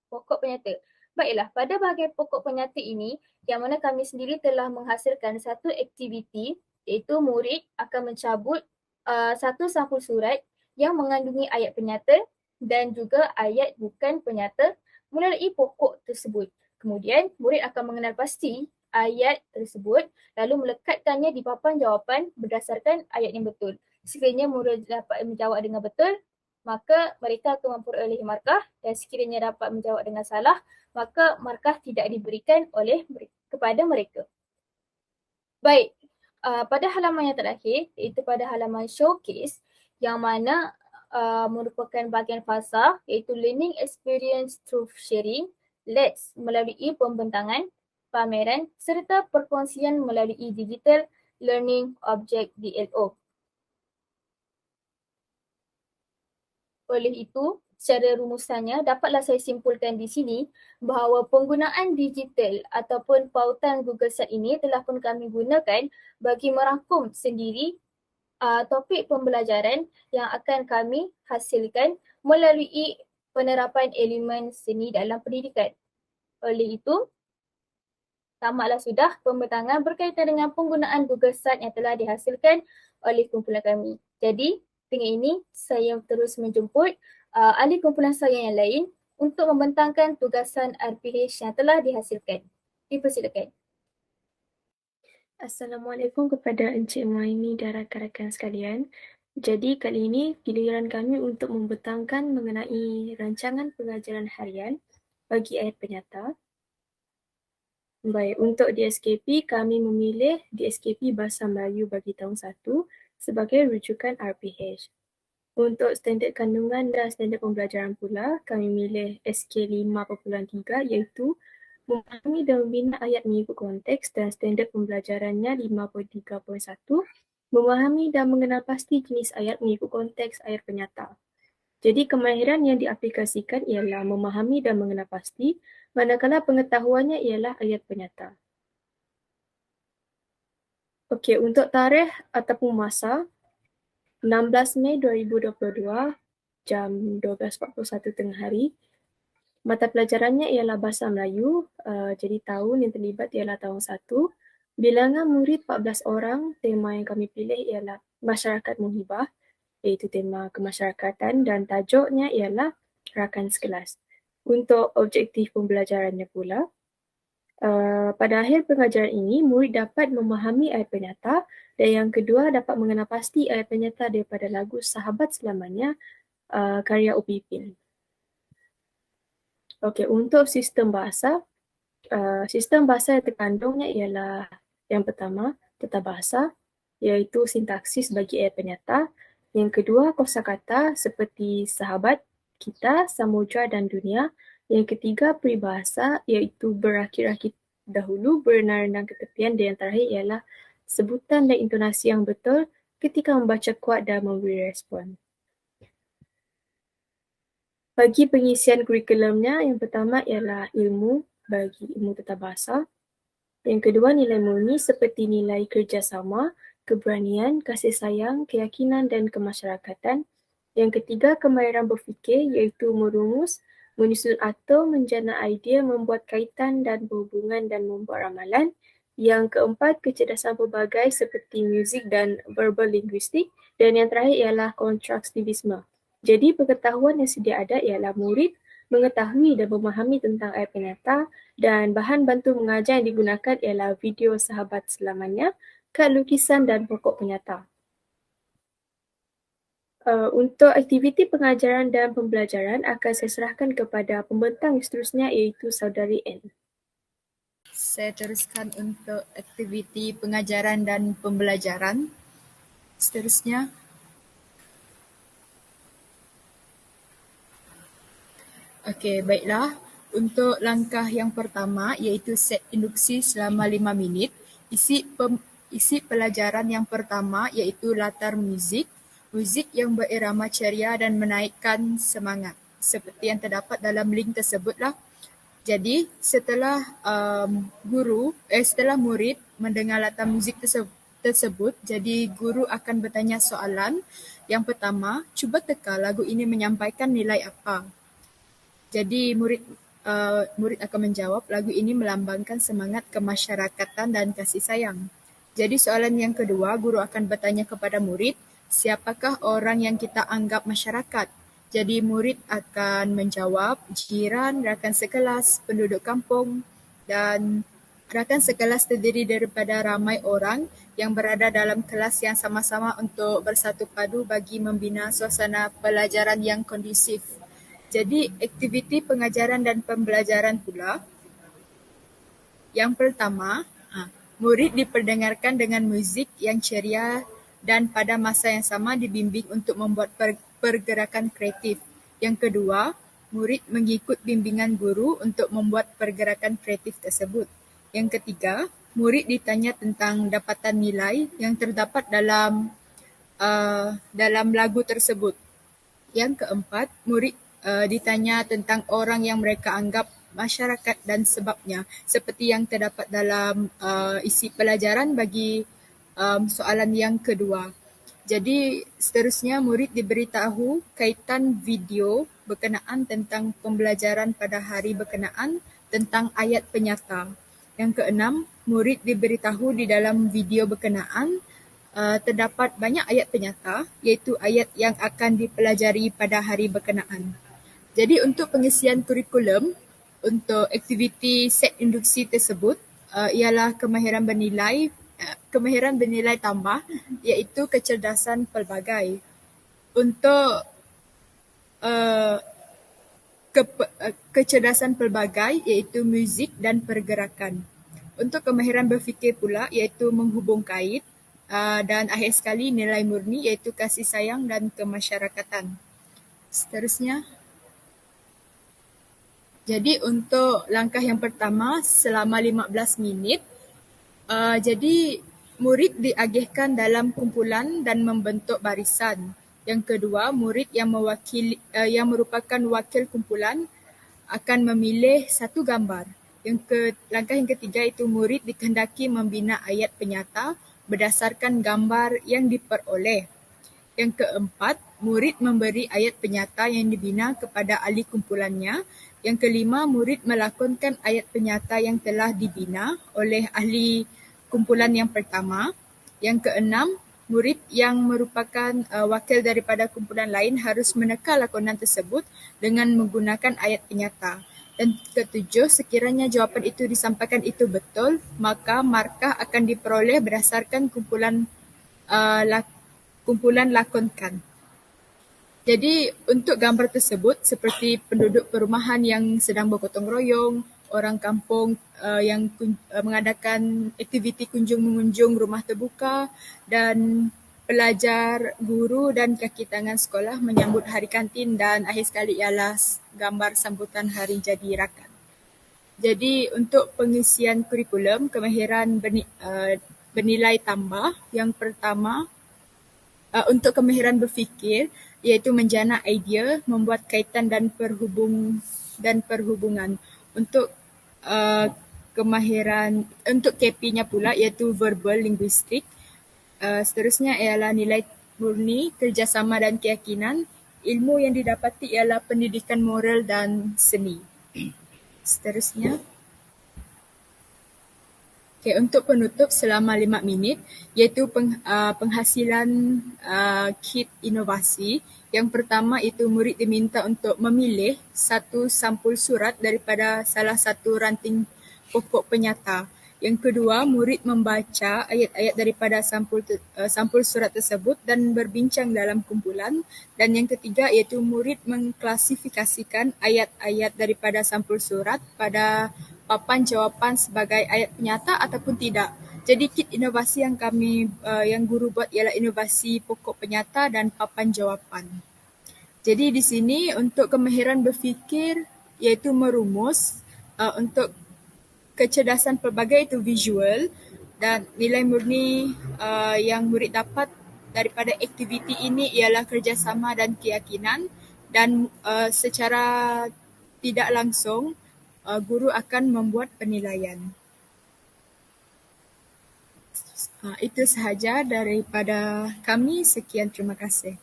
pokok penyata. Baiklah, pada bahagian pokok penyata ini, yang mana kami sendiri telah menghasilkan satu aktiviti iaitu murid akan mencabut satu sampul surat yang mengandungi ayat penyata dan juga ayat bukan penyata melalui pokok tersebut. Kemudian, murid akan mengenal pasti ayat tersebut lalu melekatkannya di papan jawapan berdasarkan ayat yang betul. Sekiranya murid dapat menjawab dengan betul, maka mereka akan memperoleh markah, dan sekiranya dapat menjawab dengan salah, maka markah tidak diberikan kepada mereka. Baik, pada halaman yang terakhir, iaitu pada halaman showcase, yang mana merupakan bahagian fasa, iaitu learning experience through sharing, LETS melalui pembentangan, pameran serta perkongsian melalui digital learning object DLO. Oleh itu, secara rumusannya dapatlah saya simpulkan di sini bahawa penggunaan digital ataupun pautan Google Site ini telah pun kami gunakan bagi merangkum sendiri topik pembelajaran yang akan kami hasilkan melalui penerapan elemen seni dalam pendidikan. Oleh itu, tamatlah sudah pembentangan berkaitan dengan penggunaan Google Site yang telah dihasilkan oleh kumpulan kami. Jadi, dengan ini saya terus menjemput ahli kumpulan saya yang lain untuk membentangkan tugasan RPH yang telah dihasilkan. Dipersilakan. Assalamualaikum kepada Encik Maini dan rakan-rakan sekalian. Jadi kali ini giliran kami untuk membentangkan mengenai rancangan pengajaran harian bagi ayat penyata. Baik, untuk DSKP kami memilih DSKP Bahasa Melayu bagi tahun 1 sebagai rujukan RPH. Untuk standard kandungan dan standard pembelajaran pula, kami milih SK 5.3 iaitu memahami dan membina ayat mengikut konteks dan standard pembelajarannya 5.3.1, memahami dan mengenal pasti jenis ayat mengikut konteks ayat penyata. Jadi kemahiran yang diaplikasikan ialah memahami dan mengenal pasti, manakala pengetahuannya ialah ayat penyata. Okey, untuk tarikh ataupun masa, 16 Mei 2022, jam 12.41 tengah hari. Mata pelajarannya ialah Bahasa Melayu, jadi tahun yang terlibat ialah tahun 1. Bilangan murid 14 orang, tema yang kami pilih ialah Masyarakat Menghibah, iaitu tema kemasyarakatan dan tajuknya ialah Rakan Sekelas. Untuk objektif pembelajarannya pula, pada akhir pengajaran ini, murid dapat memahami ayat penyata dan yang kedua dapat mengenal pasti ayat penyata daripada lagu Sahabat Selamanya, karya Upipin. Okey, untuk sistem bahasa yang terkandungnya ialah yang pertama, tata bahasa, iaitu sintaksis bagi ayat penyata. Yang kedua, kosakata seperti sahabat, kita, samudra dan dunia. Yang ketiga, peribahasa, iaitu berakit-rakit dahulu, berenang-renang ke tepian. Dan yang terakhir ialah sebutan dan intonasi yang betul ketika membaca kuat dan memberi respon. Bagi pengisian kurikulumnya, yang pertama ialah ilmu bagi ilmu tata bahasa. Yang kedua, nilai murni seperti nilai kerjasama, keberanian, kasih sayang, keyakinan dan kemasyarakatan. Yang ketiga, kemahiran berfikir iaitu merumus, menyusun atau menjana idea, membuat kaitan dan berhubungan dan membuat ramalan. Yang keempat, kecerdasan pelbagai seperti muzik dan verbal linguistik. Dan yang terakhir ialah konstruktivisme. Jadi pengetahuan yang sedia ada ialah murid mengetahui dan memahami tentang ayat penyata dan bahan bantu mengajar yang digunakan ialah video Sahabat Selamanya, kad lukisan dan pokok penyata. Untuk aktiviti pengajaran dan pembelajaran akan saya serahkan kepada pembentang seterusnya iaitu Saudari N. Saya teruskan untuk aktiviti pengajaran dan pembelajaran. Seterusnya, okey, baiklah. Untuk langkah yang pertama iaitu set induksi selama 5 minit. Isi pelajaran yang pertama iaitu latar muzik. Muzik yang berirama ceria dan menaikkan semangat. Seperti yang terdapat dalam link tersebutlah. Jadi setelah setelah murid mendengar latar muzik tersebut, jadi guru akan bertanya soalan. Yang pertama, cuba teka lagu ini menyampaikan nilai apa? Jadi murid akan menjawab lagu ini melambangkan semangat kemasyarakatan dan kasih sayang. Jadi soalan yang kedua, guru akan bertanya kepada murid, siapakah orang yang kita anggap masyarakat? Jadi murid akan menjawab jiran, rakan sekelas, penduduk kampung dan Rakan sekelas terdiri daripada ramai orang yang berada dalam kelas yang sama-sama untuk bersatu padu bagi membina suasana pelajaran yang kondusif. Jadi, aktiviti pengajaran dan pembelajaran pula. Yang pertama, murid diperdengarkan dengan muzik yang ceria dan pada masa yang sama dibimbing untuk membuat pergerakan kreatif. Yang kedua, murid mengikut bimbingan guru untuk membuat pergerakan kreatif tersebut. Yang ketiga, murid ditanya tentang dapatan nilai yang terdapat dalam lagu tersebut. Yang keempat, murid ditanya tentang orang yang mereka anggap masyarakat dan sebabnya, seperti yang terdapat dalam isi pelajaran bagi soalan yang kedua. Jadi, seterusnya murid diberitahu kaitan video berkenaan tentang pembelajaran pada hari berkenaan tentang ayat penyata. Yang keenam, murid diberitahu di dalam video berkenaan terdapat banyak ayat penyata, iaitu ayat yang akan dipelajari pada hari berkenaan. Jadi untuk pengisian kurikulum untuk aktiviti set induksi tersebut ialah kemahiran bernilai tambah, iaitu kecerdasan pelbagai. Untuk kecerdasan pelbagai iaitu muzik dan pergerakan. Untuk kemahiran berfikir pula iaitu menghubung kait dan akhir sekali nilai murni iaitu kasih sayang dan kemasyarakatan. Seterusnya. Jadi untuk langkah yang pertama selama 15 minit, jadi murid diagihkan dalam kumpulan dan membentuk barisan. Yang kedua, murid yang merupakan wakil kumpulan akan memilih satu gambar. Langkah yang ketiga itu murid dikehendaki membina ayat penyata berdasarkan gambar yang diperoleh. Yang keempat, murid memberi ayat penyata yang dibina kepada ahli kumpulannya. Yang kelima, murid melakonkan ayat penyata yang telah dibina oleh ahli kumpulan yang pertama. Yang keenam, murid yang merupakan wakil daripada kumpulan lain harus meneka lakonan tersebut dengan menggunakan ayat penyata. Dan ketujuh, sekiranya jawapan itu disampaikan itu betul, maka markah akan diperoleh berdasarkan kumpulan lakonkan. Jadi untuk gambar tersebut seperti penduduk perumahan yang sedang bergotong royong, orang kampung yang mengadakan aktiviti kunjung-mengunjung rumah terbuka, dan pelajar, guru dan kaki tangan sekolah menyambut hari kantin, dan akhir sekali ialah gambar sambutan hari jadi rakan. Jadi untuk pengisian kurikulum kemahiran bernilai tambah, yang pertama untuk kemahiran berfikir iaitu menjana idea, membuat kaitan dan perhubungan. Untuk kemahiran untuk KP-nya pula iaitu verbal linguistik. Seterusnya ialah nilai murni, kerjasama dan keyakinan. Ilmu yang didapati ialah pendidikan moral dan seni. Seterusnya. Untuk penutup selama 5 minit iaitu penghasilan kit inovasi. Yang pertama itu murid diminta untuk memilih satu sampul surat daripada salah satu ranting pokok penyata. Yang kedua, murid membaca ayat-ayat daripada sampul surat tersebut dan berbincang dalam kumpulan. Dan yang ketiga iaitu murid mengklasifikasikan ayat-ayat daripada sampul surat pada papan jawapan sebagai ayat penyata ataupun tidak. Jadi kit inovasi yang guru buat ialah inovasi pokok penyata dan papan jawapan. Jadi di sini untuk kemahiran berfikir iaitu merumus, untuk kecerdasan pelbagai itu visual, dan nilai murni yang murid dapat daripada aktiviti ini ialah kerjasama dan keyakinan, dan secara tidak langsung guru akan membuat penilaian. Itu sahaja daripada kami. Sekian, terima kasih.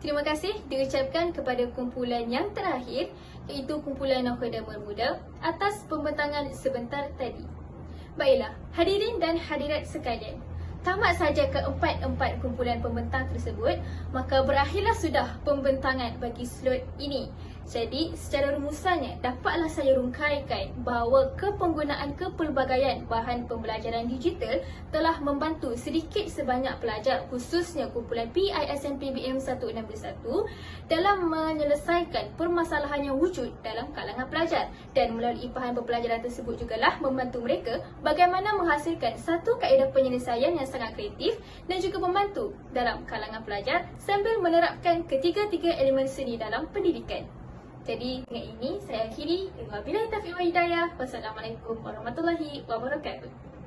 Terima Terima kasih diucapkan kepada kumpulan yang terakhir iaitu kumpulan Nakhoda Muda atas pembentangan sebentar tadi. Baiklah, hadirin dan hadirat sekalian, tamat saja keempat-empat kumpulan pembentang tersebut, maka berakhirlah sudah pembentangan bagi slot ini. Jadi, secara rumusannya, dapatlah saya rungkaikan bahawa kepenggunaan kepelbagaian bahan pembelajaran digital telah membantu sedikit sebanyak pelajar, khususnya kumpulan PISN PBM 161 dalam menyelesaikan permasalahan yang wujud dalam kalangan pelajar. Dan melalui bahan pembelajaran tersebut jugalah membantu mereka bagaimana menghasilkan satu kaedah penyelesaian yang sangat kreatif dan juga membantu dalam kalangan pelajar sambil menerapkan ketiga-tiga elemen seni dalam pendidikan. Jadi dengan ini saya akhiri. Wabillahi taufiq wal hidayah. Wassalamualaikum warahmatullahi wabarakatuh.